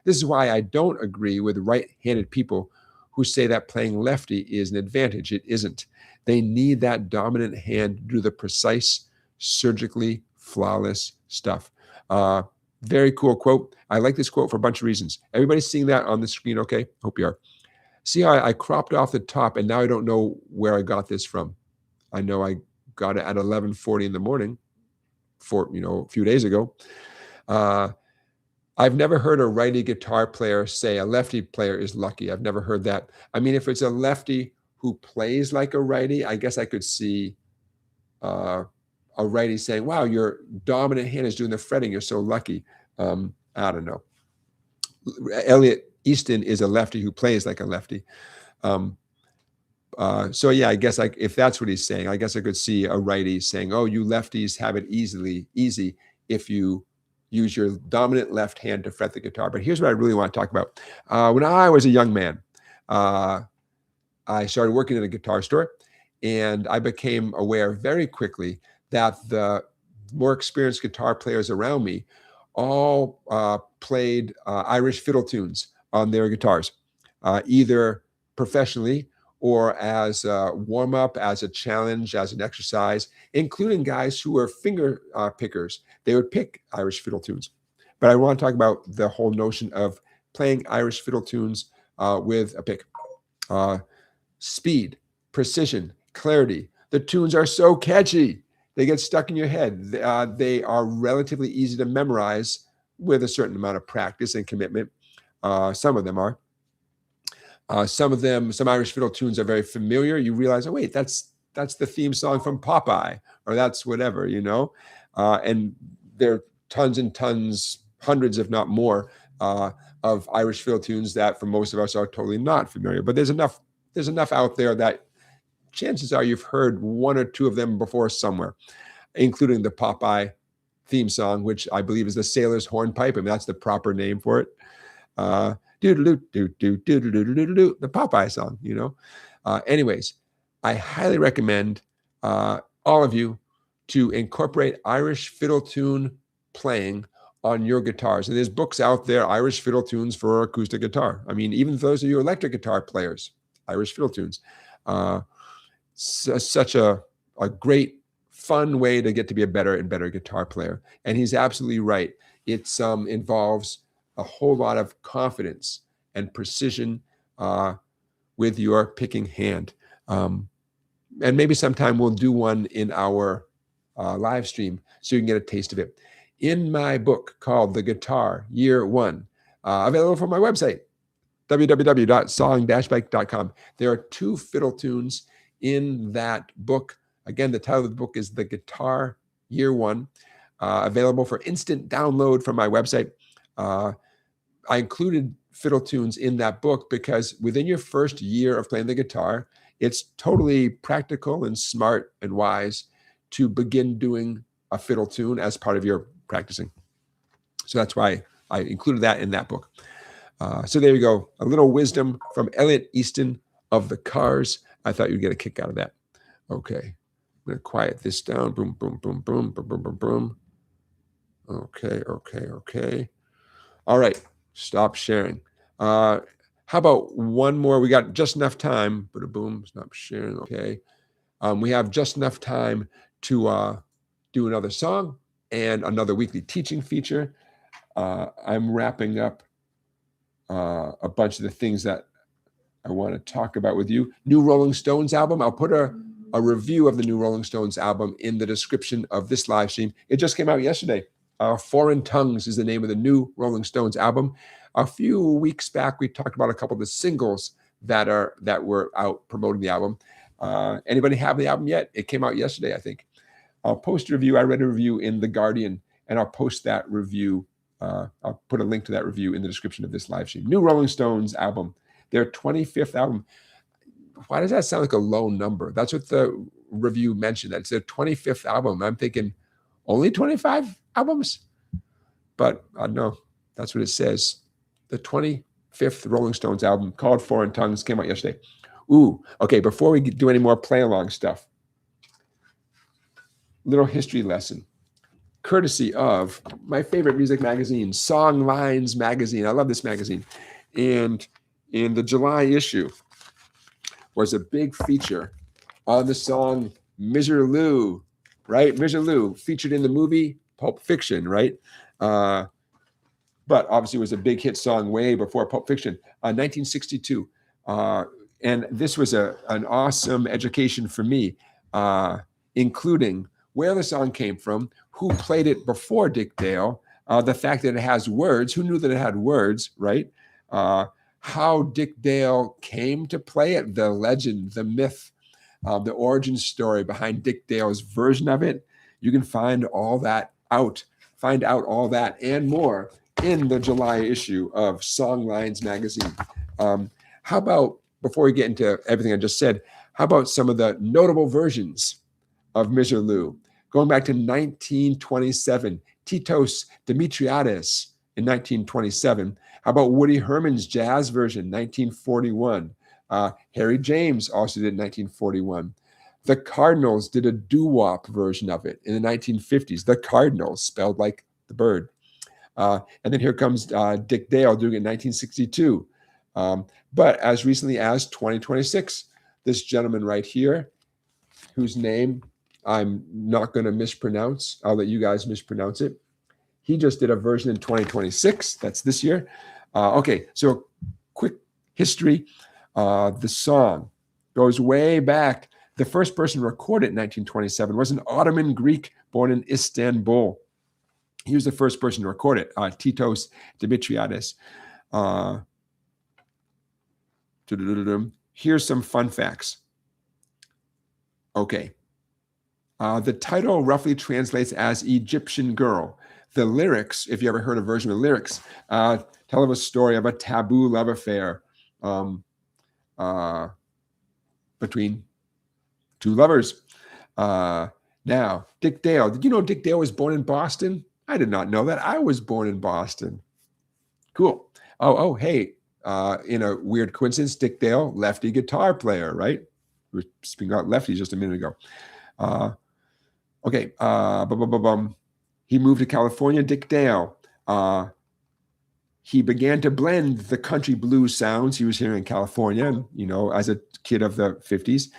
This is why I don't agree with right-handed people who say that playing lefty is an advantage. It isn't. They need that dominant hand to do the precise, surgically flawless stuff. Very cool quote. I like this quote for a bunch of reasons. Everybody seeing that on the screen, okay? Hope you are. See how I cropped off the top, and now I don't know where I got this from. I know I got it at 11:40 in the morning, a few days ago. I've never heard a righty guitar player say a lefty player is lucky. I've never heard that. I mean, if it's a lefty who plays like a righty, I guess I could see a righty saying, wow, your dominant hand is doing the fretting. You're so lucky. I don't know. Elliot Easton is a lefty who plays like a lefty. So yeah, I guess if that's what he's saying, I guess I could see a righty saying, oh, you lefties have it easy if you use your dominant left hand to fret the guitar. But here's what I really want to talk about. When I was a young man, I started working in a guitar store, and I became aware very quickly that the more experienced guitar players around me all played Irish fiddle tunes on their guitars, either professionally or as a warm-up, as a challenge, as an exercise, including guys who were finger pickers. They would pick Irish fiddle tunes. But I want to talk about the whole notion of playing Irish fiddle tunes with a pick. Speed, precision, clarity. The tunes are so catchy. They get stuck in your head. They are relatively easy to memorize with a certain amount of practice and commitment. Some of them are. Some Irish fiddle tunes are very familiar. You realize, oh wait, that's the theme song from Popeye, or that's whatever, and there are tons and tons, hundreds if not more, of Irish fiddle tunes that for most of us are totally not familiar. But there's enough out there that chances are you've heard one or two of them before somewhere, including the Popeye theme song, which I believe is the Sailor's Hornpipe. I mean, that's the proper name for it. The Popeye song, Anyways, I highly recommend all of you to incorporate Irish fiddle tune playing on your guitars. And there's books out there, Irish fiddle tunes for acoustic guitar. I mean, even those of you electric guitar players, Irish fiddle tunes. Such a great, fun way to get to be a better and better guitar player. And he's absolutely right. It involves a whole lot of confidence and precision with your picking hand. And maybe sometime we'll do one in our live stream so you can get a taste of it. In my book called The Guitar Year One, available from my website, www.song-bike.com. There are 2 fiddle tunes in that book. Again, the title of the book is The Guitar Year 1, available for instant download from my website. I included fiddle tunes in that book because within your first year of playing the guitar, it's totally practical and smart and wise to begin doing a fiddle tune as part of your practicing. So that's why I included that in that book. So there you go. A little wisdom from Elliot Easton of the Cars. I thought you'd get a kick out of that. Okay. I'm going to quiet this down. Boom, boom, boom, boom, boom, boom, boom, boom. Okay, okay, okay. All right. Stop sharing. How about one more? We got just enough time. Boom, stop sharing. Okay. We have just enough time to do another song and another weekly teaching feature. I'm wrapping up a bunch of the things that I want to talk about with you. New Rolling Stones album. I'll put a review of the new Rolling Stones album in the description of this live stream. It just came out yesterday. Foreign Tongues is the name of the new Rolling Stones album. A few weeks back, we talked about a couple of the singles that were out promoting the album. Anybody have the album yet? It came out yesterday, I think. I'll post a review. I read a review in The Guardian, and I'll post that review. I'll put a link to that review in the description of this live stream. New Rolling Stones album, their 25th album. Why does that sound like a low number? That's what the review mentioned. That's their 25th album. I'm thinking, only 25 albums? But I don't know. That's what it says. The 25th Rolling Stones album called Foreign Tongues came out yesterday. Ooh, okay, before we do any more play-along stuff, little history lesson, courtesy of my favorite music magazine, Songlines magazine. I love this magazine. And in the July issue was a big feature on the song Misirlou, right? Misirlou, featured in the movie Pulp Fiction, right? But obviously it was a big hit song way before Pulp Fiction, 1962. And this was an awesome education for me, including where the song came from, who played it before Dick Dale, the fact that it has words, who knew that it had words, right? How Dick Dale came to play it, the legend, the myth, the origin story behind Dick Dale's version of it. You can find all that out, find out all that and more in the July issue of Songlines magazine. How about, before we get into everything I just said, how about some of the notable versions of Misirlou? Going back to 1927, Titos Dimitriadis in 1927. How about Woody Herman's jazz version, 1941? Harry James also did 1941. The Cardinals did a doo-wop version of it in the 1950s. The Cardinals, spelled like the bird. And then here comes Dick Dale doing it in 1962. But as recently as 2026, this gentleman right here, whose name I'm not going to mispronounce, I'll let you guys mispronounce it. He just did a version in 2026. That's this year. Okay, so quick history. The song goes way back. The first person recorded in 1927 was an Ottoman Greek born in Istanbul. He was the first person to record it, Titos Dimitriadis. Here's some fun facts. Okay. The title roughly translates as Egyptian Girl. The lyrics, if you ever heard a version of the lyrics, tell of a story of a taboo love affair between two lovers. Now, Dick Dale. Did you know Dick Dale was born in Boston? I did not know that. I was born in Boston. Cool. Oh, hey, in a weird coincidence, Dick Dale, lefty guitar player, right? We were speaking about lefties just a minute ago. Okay. He moved to California, Dick Dale. He began to blend the country blues sounds he was hearing in California, you know, as a kid of the 50s,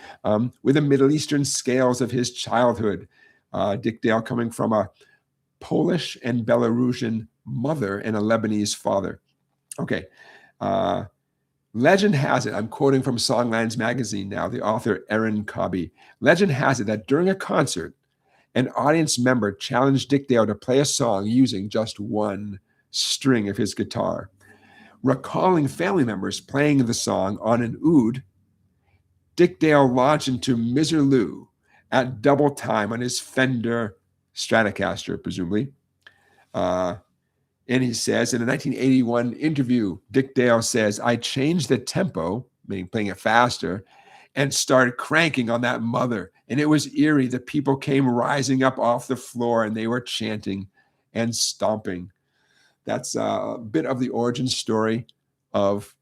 with the Middle Eastern scales of his childhood. Dick Dale coming from a Polish and Belarusian mother and a Lebanese father. Okay. Legend has it, I'm quoting from Songlines magazine now, the author Erin Cobby. Legend has it that during a concert, an audience member challenged Dick Dale to play a song using just one string of his guitar. Recalling family members playing the song on an oud, Dick Dale launched into Misirlou at double time on his Fender Stratocaster, presumably. And he says, in a 1981 interview, Dick Dale says, I changed the tempo, meaning playing it faster, and started cranking on that mother. And it was eerie. The people came rising up off the floor and they were chanting and stomping. That's a bit of the origin story of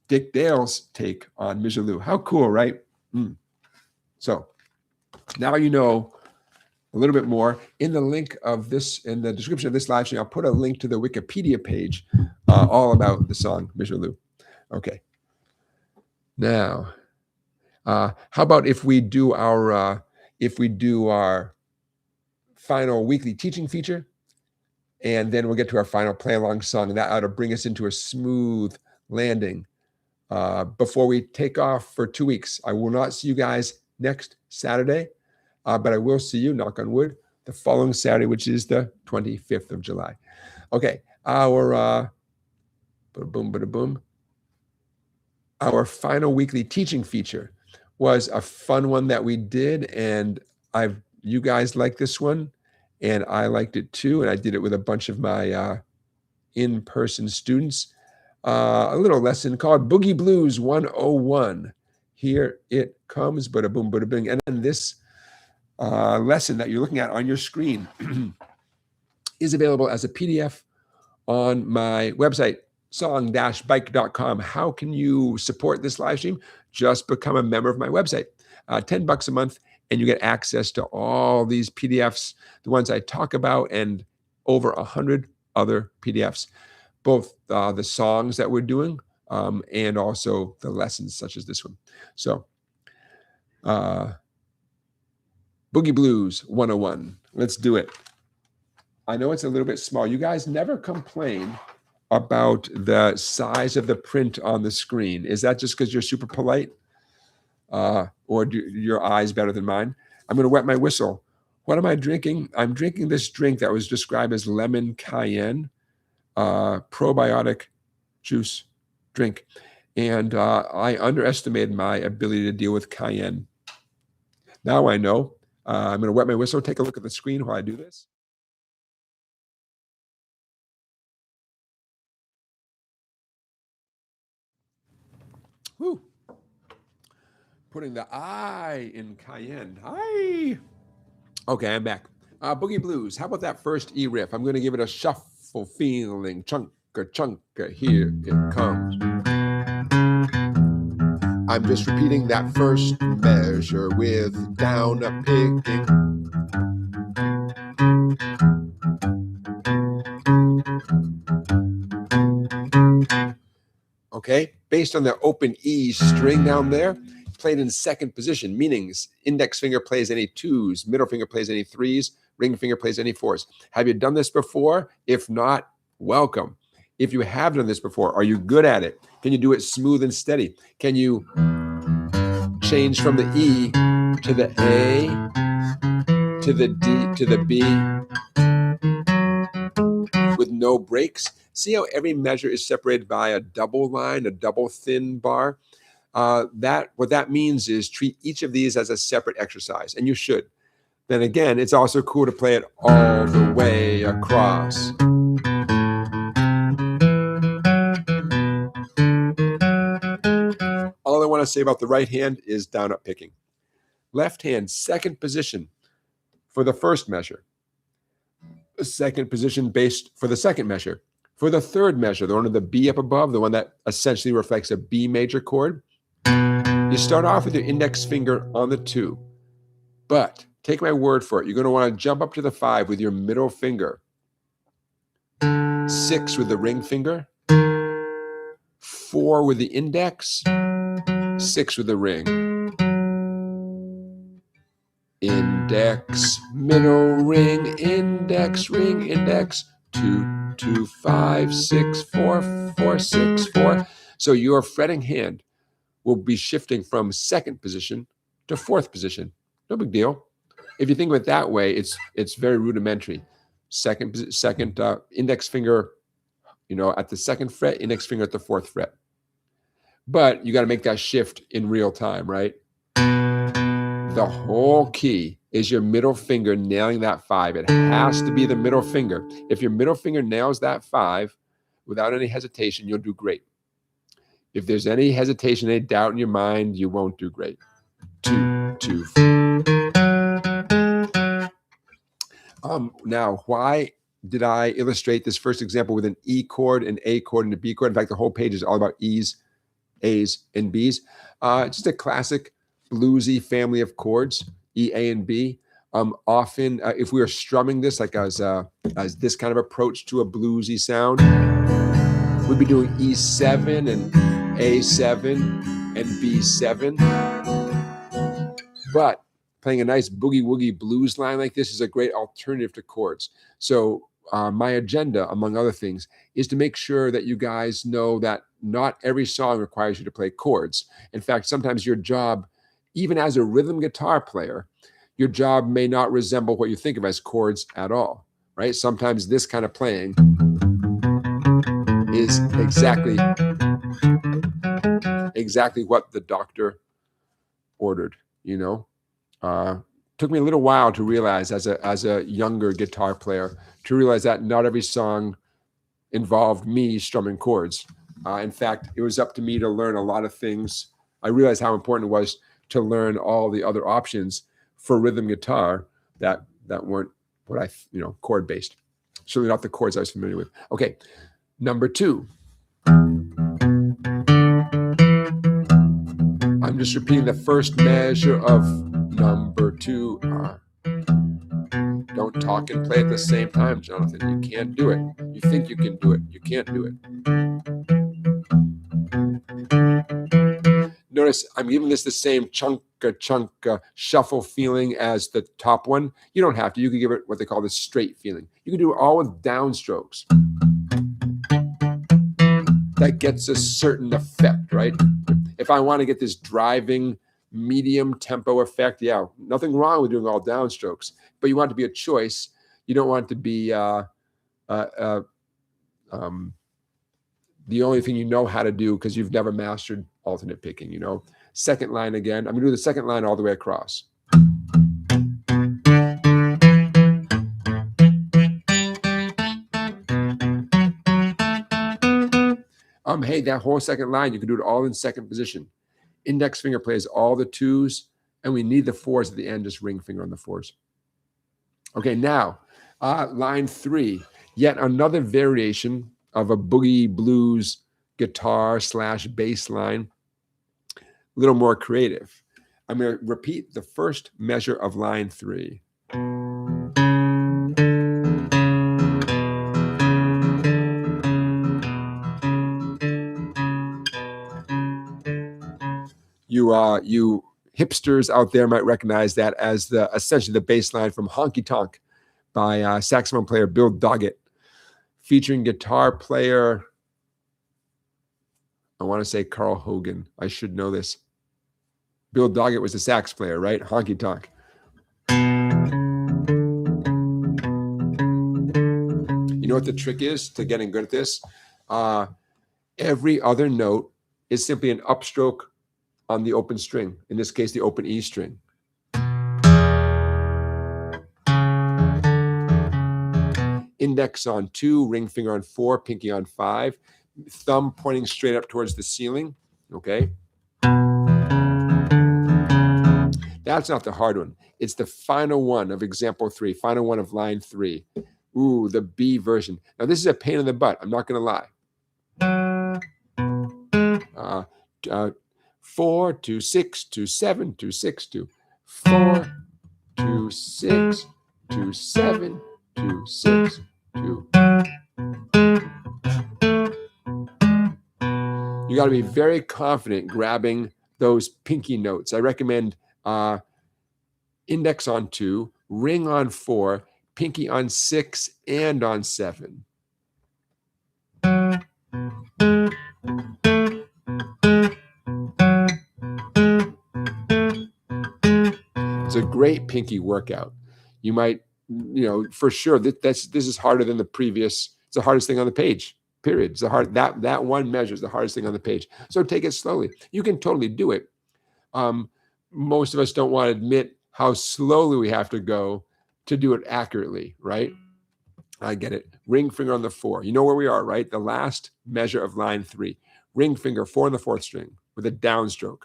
Dick Dale's take on Misirlou. How cool, right? So now you know a little bit more. In the link of this, in the description of this live stream, I'll put a link to the Wikipedia page all about the song Misirlou. Okay. Now, how about if we do our final weekly teaching feature, and then we'll get to our final play along song, and that ought to bring us into a smooth landing before we take off for 2 weeks. I will not see you guys next Saturday. But I will see you, knock on wood, the following Saturday, which is the 25th of July. Okay, our our final weekly teaching feature was a fun one that we did, and you guys liked this one, and I liked it too, and I did it with a bunch of my in-person students. A little lesson called Boogie Blues 101. Here it comes, bada boom, bada bing, and then this lesson that you're looking at on your screen is available as a PDF on my website, song-bike.com. How can you support this live stream? Just become a member of my website. $10 a month, and you get access to all these PDFs, the ones I talk about, and over 100 other PDFs, both the songs that we're doing and also the lessons such as this one. So, Boogie Blues 101. Let's do it. I know it's a little bit small. You guys never complain about the size of the print on the screen. Is that just because you're super polite? Or do your eyes better than mine? I'm going to wet my whistle. What am I drinking? I'm drinking this drink that was described as lemon cayenne, probiotic juice drink. And I underestimated my ability to deal with cayenne. Now I know. I'm going to wet my whistle, take a look at the screen while I do this. Woo. Putting the I in cayenne. Hi. Okay, I'm back. Boogie Blues. How about that first E riff? I'm going to give it a shuffle feeling. Chunka, chunka. Here it comes. I'm just repeating that first measure with down a picking. Okay, based on the open E string down there, played in second position, meaning index finger plays any twos, middle finger plays any threes, ring finger plays any fours. Have you done this before? If not, welcome. If you have done this before, are you good at it? Can you do it smooth and steady? Can you change from the E to the A, to the D, to the B with no breaks? See how every measure is separated by a double line, a double thin bar? What that means is treat each of these as a separate exercise, and you should. Then again, it's also cool to play it all the way across. All I want to say about the right hand is down up picking. Left hand, second position for the first measure. Second position based for the second measure. For the third measure, the one with the B up above, the one that essentially reflects a B major chord, you start off with your index finger on the 2. But take my word for it, you're going to want to jump up to the 5 with your middle finger. 6 with the ring finger. 4 with the index. 6 with the ring. Index, middle ring, index, ring, index. 2, 2, 5, 6, 4, 4, 6, 4. So your fretting hand will be shifting from second position to fourth position. No big deal. If you think of it that way, it's very rudimentary. Second index finger, you know, at the 2nd fret, index finger at the 4th fret. But you got to make that shift in real time, right? The whole key is your middle finger nailing that 5. It has to be the middle finger. If your middle finger nails that 5 without any hesitation, you'll do great. If there's any hesitation, any doubt in your mind, you won't do great. 2, 2. Now, why did I illustrate this first example with an E chord, an A chord, and a B chord? In fact, the whole page is all about E's, A's, and B's. It's just a classic bluesy family of chords, E, A, and B. Often, if we were strumming this like as this kind of approach to a bluesy sound, we'd be doing E7 and A7 and B7. But playing a nice boogie-woogie blues line like this is a great alternative to chords. So my agenda, among other things, is to make sure that you guys know that not every song requires you to play chords. In fact, sometimes your job, even as a rhythm guitar player, your job may not resemble what you think of as chords at all, right? Sometimes this kind of playing is exactly what the doctor ordered, you know? Took me a little while to realize as a younger guitar player, to realize that not every song involved me strumming chords. In fact, it was up to me to learn a lot of things. I realized how important it was to learn all the other options for rhythm guitar that weren't what I, you know, chord based. Certainly not the chords I was familiar with. Okay, number 2. I'm just repeating the first measure of number 2. Don't talk and play at the same time, Jonathan. You can't do it. You think you can do it. You can't do it. Notice I'm giving this the same chunk shuffle feeling as the top one. You don't have to. You can give it what they call the straight feeling. You can do it all with downstrokes. That gets a certain effect, right? If I want to get this driving medium tempo effect, yeah, nothing wrong with doing all downstrokes, but you want it to be a choice. You don't want it to be the only thing you know how to do because you've never mastered alternate picking, you know. 2nd line again. I'm going to do the 2nd line all the way across. Hey, that whole 2nd line, you can do it all in 2nd position. Index finger plays all the 2s, and we need the 4s at the end, just ring finger on the 4s. Okay, now, line 3, yet another variation of a boogie blues guitar / bass line, a little more creative. I'm going to repeat the first measure of line 3. You hipsters out there might recognize that as essentially the bass line from Honky Tonk by saxophone player Bill Doggett, featuring guitar player, I want to say Carl Hogan. I should know this. Bill Doggett was the sax player, right? Honky Tonk. You know what the trick is to getting good at this? Every other note is simply an upstroke on the open string, in this case, the open E string. Index on 2, ring finger on 4, pinky on 5, thumb pointing straight up towards the ceiling, okay? That's not the hard one. It's the final one of example 3, final one of line 3. Ooh, the B version. Now, this is a pain in the butt. I'm not going to lie. 4, 2, 6, 2, 7, 2, 6, 2, 4, 2, 6, 2, 7, 2, 6, 2. You got to be very confident grabbing those pinky notes. I recommend index on 2, ring on 4, pinky on 6, and on 7. It's a great pinky workout. You might, you know, for sure, this is harder than the previous. It's the hardest thing on the page. period. It's the hard, that one measure is the hardest thing on the page. So take it slowly. You can totally do it. Most of us don't want to admit how slowly we have to go to do it accurately, right? I get it. Ring finger on the 4. You know where we are, right? The last measure of line 3. Ring finger 4 on the 4th string with a downstroke.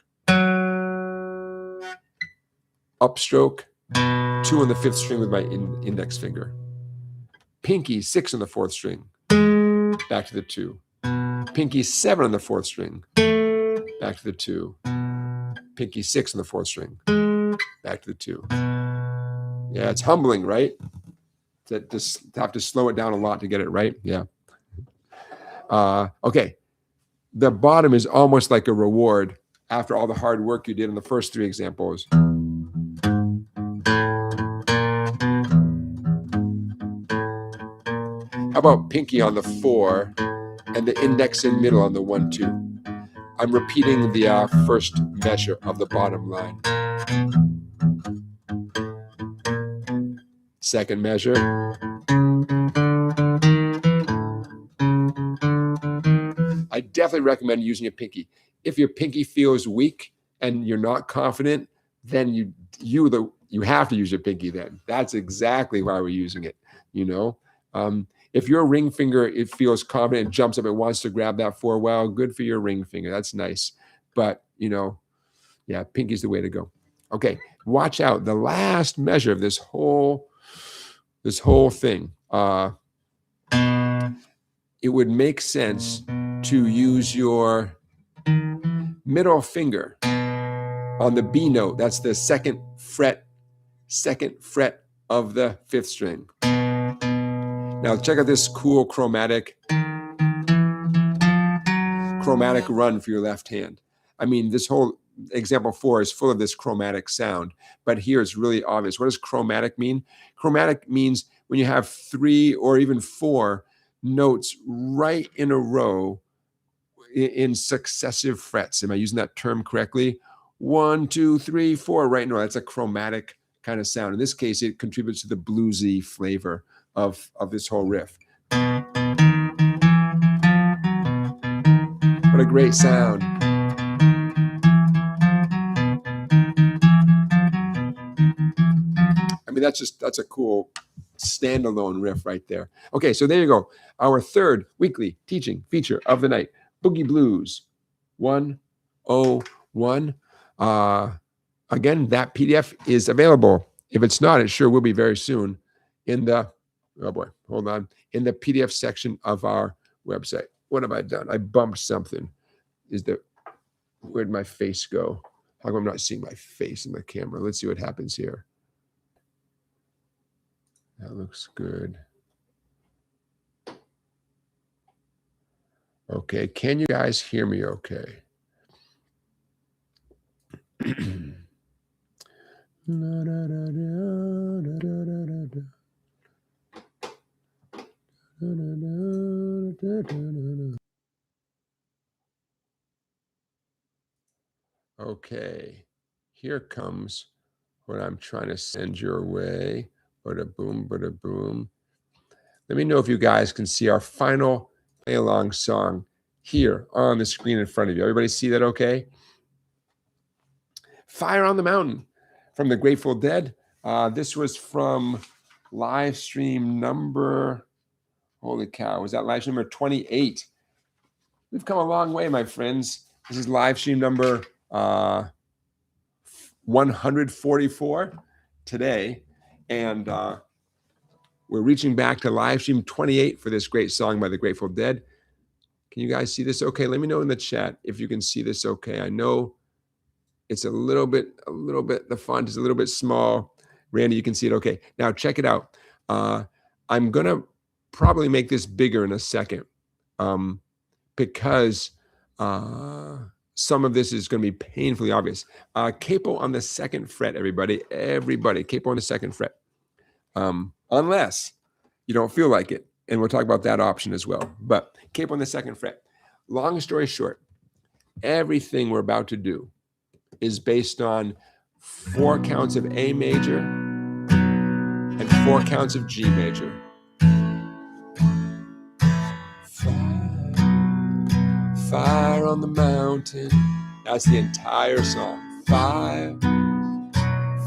Upstroke 2 on the 5th string with my index finger. Pinky 6 on the 4th string. Back to the 2. Pinky 7 on the 4th string. Back to the 2. Pinky 6 on the 4th string. Back to the 2. Yeah, it's humbling, right? To have to slow it down a lot to get it right. Yeah. Okay. The bottom is almost like a reward after all the hard work you did in the first 3 examples. How about pinky on the 4 and the index and middle on the 1, 2? I'm repeating the first measure of the bottom line. Second measure. I definitely recommend using a pinky. If your pinky feels weak and you're not confident, then you have to use your pinky then. That's exactly why we're using it, you know? If your ring finger, it feels confident and jumps up and wants to grab that 4, well, good for your ring finger. That's nice. But, you know, yeah, pinky's the way to go. Okay, watch out. The last measure of this whole thing, it would make sense to use your middle finger on the B note. That's the second fret of the 5th string. Now check out this cool chromatic run for your left hand. I mean, this whole example 4 is full of this chromatic sound, but here it's really obvious. What does chromatic mean? Chromatic means when you have 3 or even 4 notes right in a row in successive frets. Am I using that term correctly? 1, 2, 3, 4, right? No, that's a chromatic kind of sound. In this case, it contributes to the bluesy flavor of this whole riff. What a great sound. I mean, that's a cool standalone riff right there. Okay, so there you go. Our third weekly teaching feature of the night, Boogie Blues 101. Again, that PDF is available. If it's not, it sure will be very soon in the, oh boy, hold on, in the PDF section of our website. What have I done? I bumped something. Where'd my face go? How come I'm not seeing my face in the camera? Let's see what happens here. That looks good. Okay, can you guys hear me okay? Okay, here comes what I'm trying to send your way. Bada boom, bada boom. Let me know if you guys can see our final play along song here on the screen in front of you. Everybody see that okay? Fire on the Mountain from the Grateful Dead. This was from live stream number, holy cow, was that live stream number 28? We've come a long way, my friends. This is live stream number 144 today. And we're reaching back to live stream 28 for this great song by the Grateful Dead. Can you guys see this okay? Let me know in the chat if you can see this okay. I know it's a little bit, the font is a little bit small. Randy, you can see it okay. Now check it out. I'm gonna probably make this bigger in a second because some of this is gonna be painfully obvious. Capo on the 2nd fret, everybody, capo on the 2nd fret. Unless you don't feel like it. And we'll talk about that option as well. But capo on the 2nd fret. Long story short, everything we're about to do is based on 4 counts of A major and 4 counts of G major. 5, on the mountain. That's the entire song. Fire,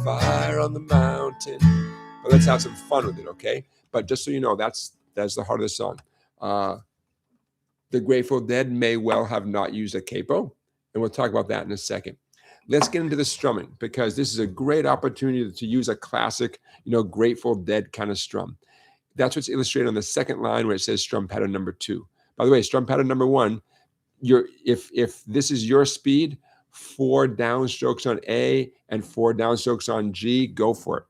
fire on the mountain. But let's have some fun with it, okay? But just so you know, that's the heart of the song. The Grateful Dead may well have not used a capo, and we'll talk about that in a second. Let's get into the strumming, because this is a great opportunity to use a classic, Grateful Dead kind of strum. That's what's illustrated on the second line where it says strum pattern number 2. By the way, strum pattern number 1, if this is your speed, 4 downstrokes on A and 4 downstrokes on G, go for it.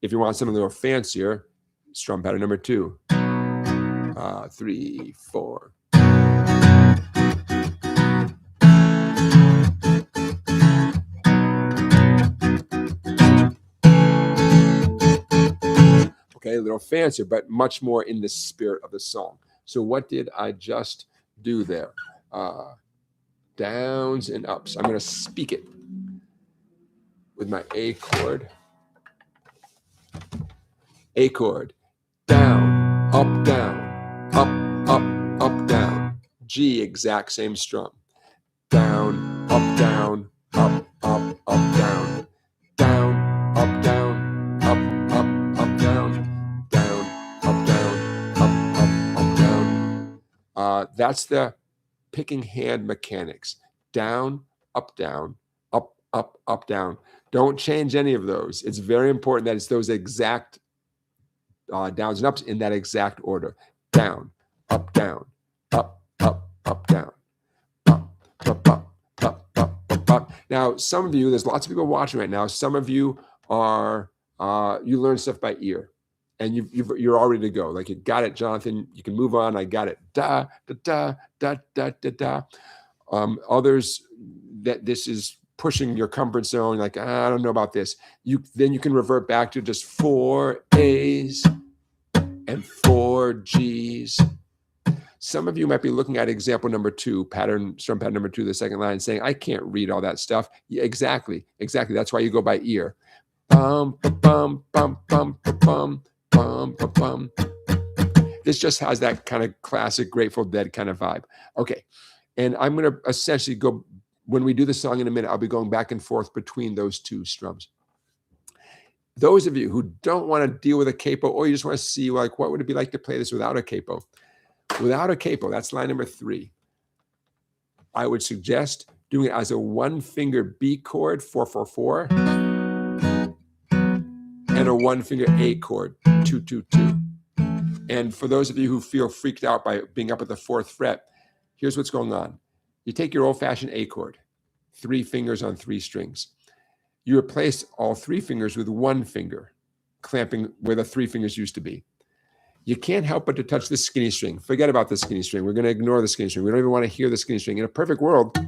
If you want something a little fancier, strum pattern number 2. 3, 4. Okay, a little fancier, but much more in the spirit of the song. So what did I just do there? Downs and ups. I'm going to speak it with my A chord. A chord. Down, up, down. G, exact same strum. Down, up, down, up, down. Down, up, down, up, down. Down, up, down, up, down. That's the picking hand mechanics. Down, up, down, up, down. Don't change any of those. It's very important that it's those exact downs and ups in that exact order. Down, up, down, up, down. Up. Now, some of you, there's lots of people watching right now. Some of you are, you learn stuff by ear, and you're all ready to go. Like, you got it, Jonathan. You can move on. I got it. Da, da, da, da, da, da. Others, that this is pushing your comfort zone. Like, I don't know about this. Then you can revert back to just 4 A's and 4 G's. Some of you might be looking at example number 2, strum pattern number 2, the second line, saying, I can't read all that stuff. Yeah, exactly. That's why you go by ear. Bum, bum, bum, bum, bum, bum, bum, bum. This just has that kind of classic Grateful Dead kind of vibe. Okay. And I'm going to essentially go, when we do the song in a minute, I'll be going back and forth between those 2 strums. Those of you who don't want to deal with a capo, or you just want to see, like, what would it be like to play this without a capo? Without a capo, that's line number 3. I would suggest doing it as a 1-finger B chord, 4-4-4, and a 1-finger A chord, 2-2-2. And for those of you who feel freaked out by being up at the 4th fret, here's what's going on. You take your old-fashioned A chord, 3 fingers on 3 strings. You replace all 3 fingers with 1 finger, clamping where the 3 fingers used to be. You can't help but to touch the skinny string. Forget about the skinny string. We're going to ignore the skinny string. We don't even want to hear the skinny string. In a perfect world,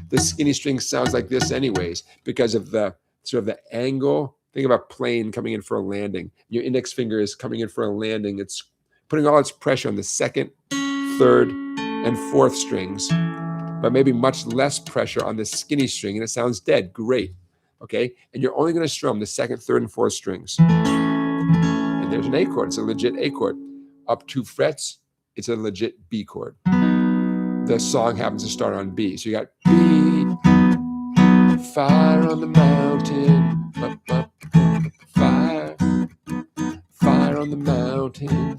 the skinny string sounds like this anyways, because of the sort of the angle. Think about a plane coming in for a landing. Your index finger is coming in for a landing. It's putting all its pressure on the 2nd, 3rd, and 4th strings, but maybe much less pressure on the skinny string, and it sounds dead. Great. Okay? And you're only going to strum the 2nd, 3rd, and 4th strings. And there's an A chord. It's a legit A chord. Up 2 frets, it's a legit B chord. The song happens to start on B. So you got B, fire on the mountain, fire, fire on the mountain.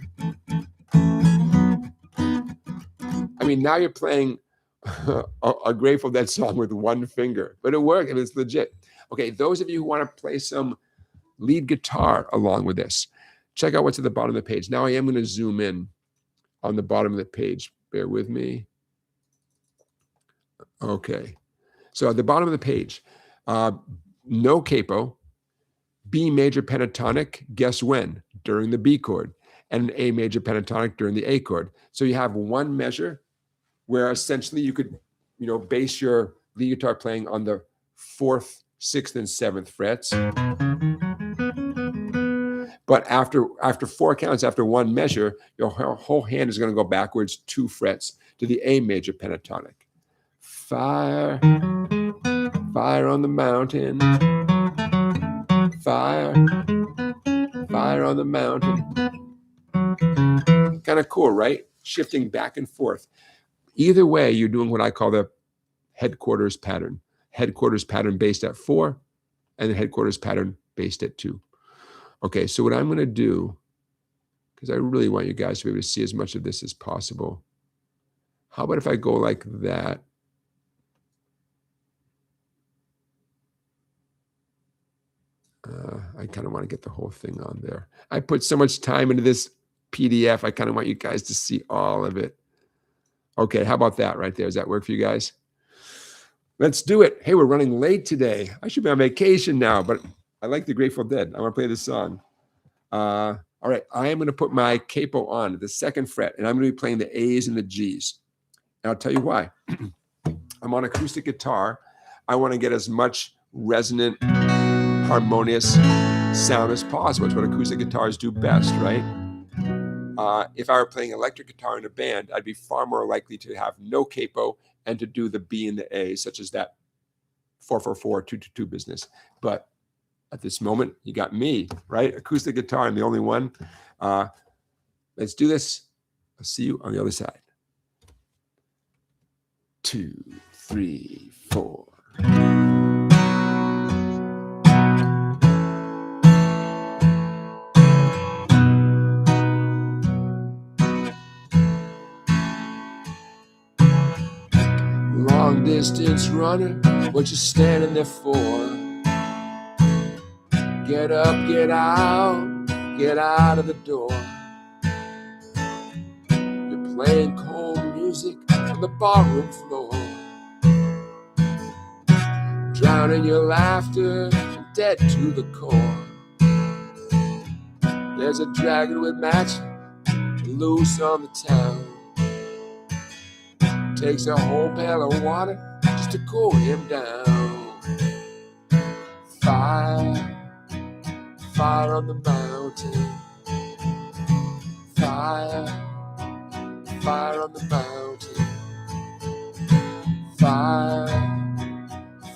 I mean, now you're playing a Grateful Dead song with 1 finger, but it worked and it's legit. Okay, those of you who want to play some lead guitar along with this, check out what's at the bottom of the page. Now I am going to zoom in on the bottom of the page. Bear with me. Okay. So at the bottom of the page, no capo, B major pentatonic, guess when? During the B chord, and an A major pentatonic during the A chord. So you have 1 measure where essentially you could, base your lead guitar playing on the 4th, 6th, and 7th frets. But after 4 counts, after 1 measure, your whole hand is going to go backwards 2 frets to the A major pentatonic. Fire, fire on the mountain. Fire, fire on the mountain. Kind of cool, right? Shifting back and forth. Either way, you're doing what I call the headquarters pattern. Headquarters pattern based at 4, and the headquarters pattern based at 2. Okay, so what I'm going to do, because I really want you guys to be able to see as much of this as possible. How about if I go like that? I kind of want to get the whole thing on there. I put so much time into this PDF. I kind of want you guys to see all of it. Okay, how about that right there? Does that work for you guys? Let's do it. Hey, we're running late today. I should be on vacation now, but I like the Grateful Dead. I want to play this song. All right, I am going to put my capo on the 2nd fret, and I'm going to be playing the A's and the G's. And I'll tell you why. I'm on acoustic guitar. I want to get as much resonant, harmonious sound as possible. It's what acoustic guitars do best, right? If I were playing electric guitar in a band, I'd be far more likely to have no capo and to do the B and the A, such as that 4/4/4, 2/2/2 business. But at this moment, you got me, right? Acoustic guitar, I'm the only one. Let's do this. I'll see you on the other side. 2, 3, 4. Long distance runner, what you standing there for? Get up, get out of the door. You're playing cold music on the barroom floor, drowning your laughter, dead to the core. There's a dragon with matches loose on the town. Takes a whole pail of water just to cool him down. Fire, fire on the mountain. Fire, fire on the mountain. Fire,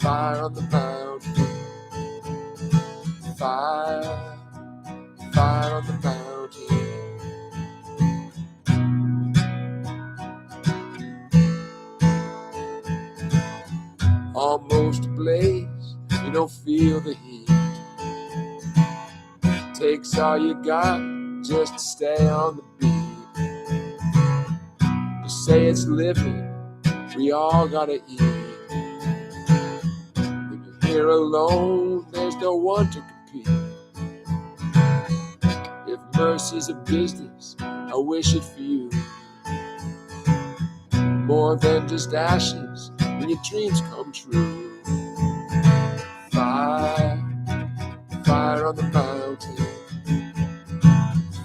fire on the mountain. Fire, fire on the mountain. Almost ablaze, you don't feel the heat. Takes all you got just to stay on the beat. You say it's living, we all gotta eat. When you're here alone, there's no one to compete. If mercy's a business, I wish it for you. More than just ashes when your dreams come true. Fire, fire on the mountain.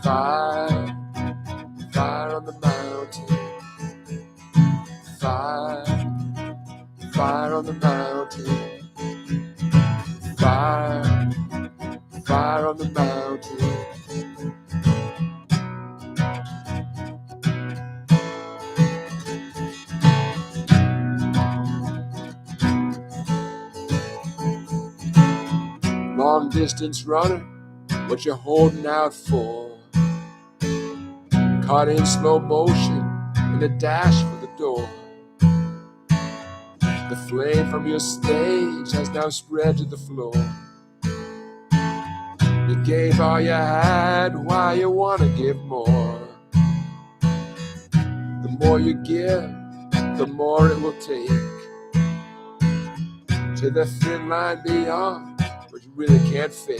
Fire, fire on the mountain. Fire, fire on the mountain. Fire, fire on the mountain. Long distance runner, what you holding out for? Caught in slow motion in a dash for the door. The flame from your stage has now spread to the floor. You gave all you had, why you wanna give more? The more you give, the more it will take. To the thin line beyond, but you really can't fake.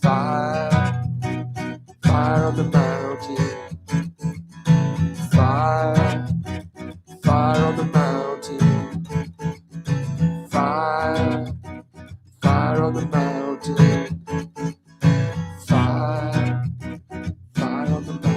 Fire, fire on the mountain. Fire, fire on the mountain. Fire, fire on the mountain. Fire, fire on the mountain.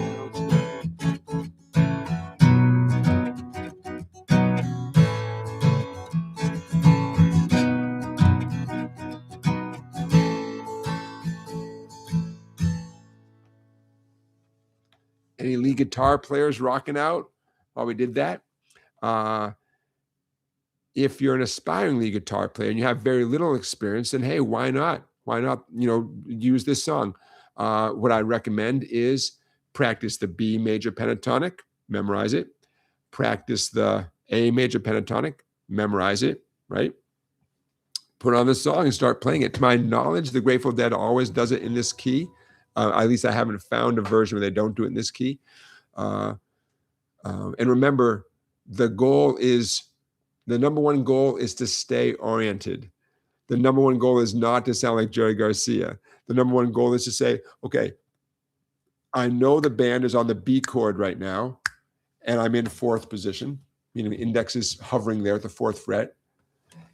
Any lead guitar players rocking out while we did that? If you're an aspiring lead guitar player and you have very little experience, then hey, why not? Why not, use this song? What I recommend is practice the B major pentatonic, memorize it. Practice the A major pentatonic, memorize it, right? Put on the song and start playing it. To my knowledge, the Grateful Dead always does it in this key. At least I haven't found a version where they don't do it in this key. And remember, the number one goal is to stay oriented. The number one goal is not to sound like Jerry Garcia. The number one goal is to say, okay, I know the band is on the B chord right now, and I'm in fourth position, meaning the index is hovering there at the fourth fret.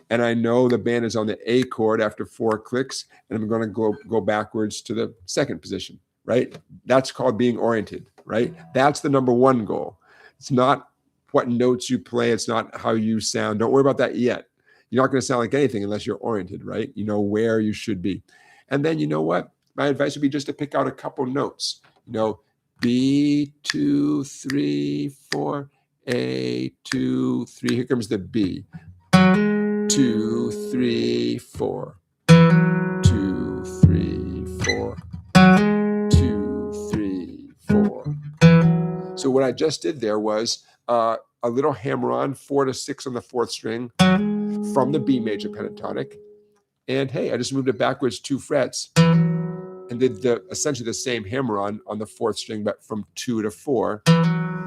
And I know the band is on the A chord after 4 clicks, and I'm going to go backwards to the second position, right? That's called being oriented, right? That's the number one goal. It's not what notes you play. It's not how you sound. Don't worry about that yet. You're not going to sound like anything unless you're oriented, right? You know where you should be. And then you know what? My advice would be just to pick out a couple notes. You know, B, 2, 3, 4, A, 2, 3. Here comes the B. 2, 3, 4. 2, 3, 4. 2, 3, 4. So what I just did there was a little hammer-on, 4 to 6 on the 4th string from the B major pentatonic. And hey, I just moved it backwards 2 frets and did essentially the same hammer-on the 4th string, but from 2 to 4.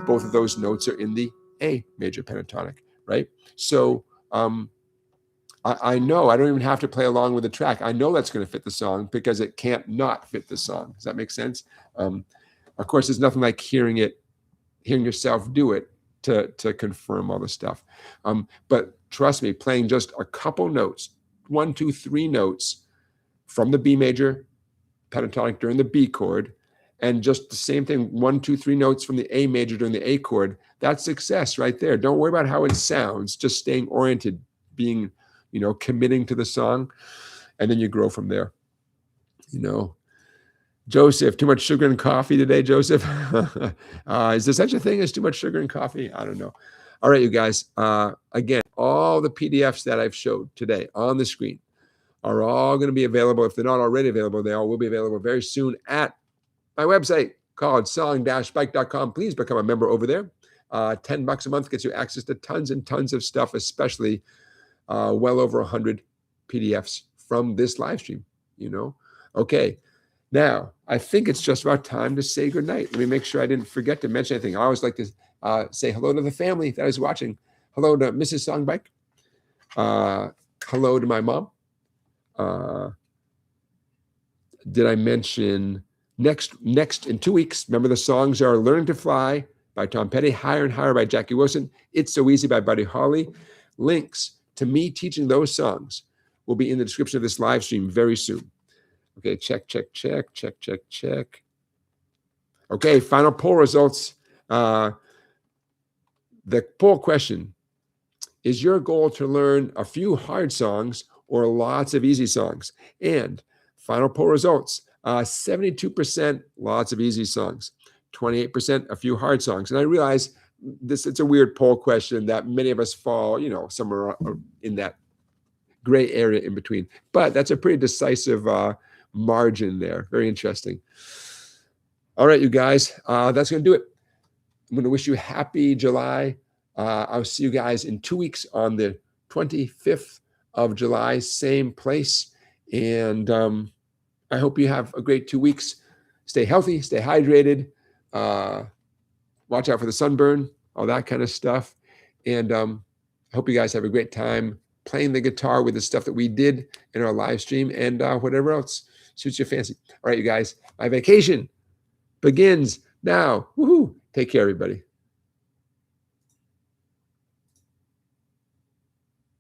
Both of those notes are in the A major pentatonic, right? So I know I don't even have to play along with the track. I know that's going to fit the song because it can't not fit the song. Does that make sense? Of course, there's nothing like hearing yourself do it to confirm all the stuff. But trust me, playing just a couple notes, 1, 2, 3 notes from the B major pentatonic during the B chord, and just the same thing, 1, 2, 3 notes from the A major during the A chord, that's success right there. Don't worry about how it sounds, just staying oriented, being, committing to the song, and then you grow from there. Joseph, too much sugar in coffee today, Joseph? Is there such a thing as too much sugar in coffee? I don't know. All right, you guys. Again, all the PDFs that I've showed today on the screen are all going to be available. If they're not already available, they all will be available very soon at my website called song-bike.com. Please become a member over there. $10 a month gets you access to tons and tons of stuff, especially well over 100 PDFs from this live stream, Okay. Now, I think it's just about time to say goodnight. Let me make sure I didn't forget to mention anything. I always like to say hello to the family that is watching. Hello to Mrs. SongBike. Hello to my mom. Did I mention next in 2 weeks? Remember, the songs are Learning to Fly by Tom Petty, Higher and Higher by Jackie Wilson, It's So Easy by Buddy Holly. Links to me teaching those songs will be in the description of this live stream very soon. Okay, check. Okay, final poll results. The poll question: is your goal to learn a few hard songs or lots of easy songs? And final poll results: 72% lots of easy songs, 28% a few hard songs. And I realize it's a weird poll question that many of us fall, somewhere in that gray area in between. But that's a pretty decisive margin there. Very interesting. All right, you guys, that's going to do it. I'm going to wish you happy July. I'll see you guys in 2 weeks on the 25th of July, same place. And I hope you have a great 2 weeks. Stay healthy, stay hydrated, watch out for the sunburn, all that kind of stuff. And I hope you guys have a great time playing the guitar with the stuff that we did in our live stream and whatever else suits your fancy. All right, you guys, my vacation begins now. Woohoo! Take care, everybody.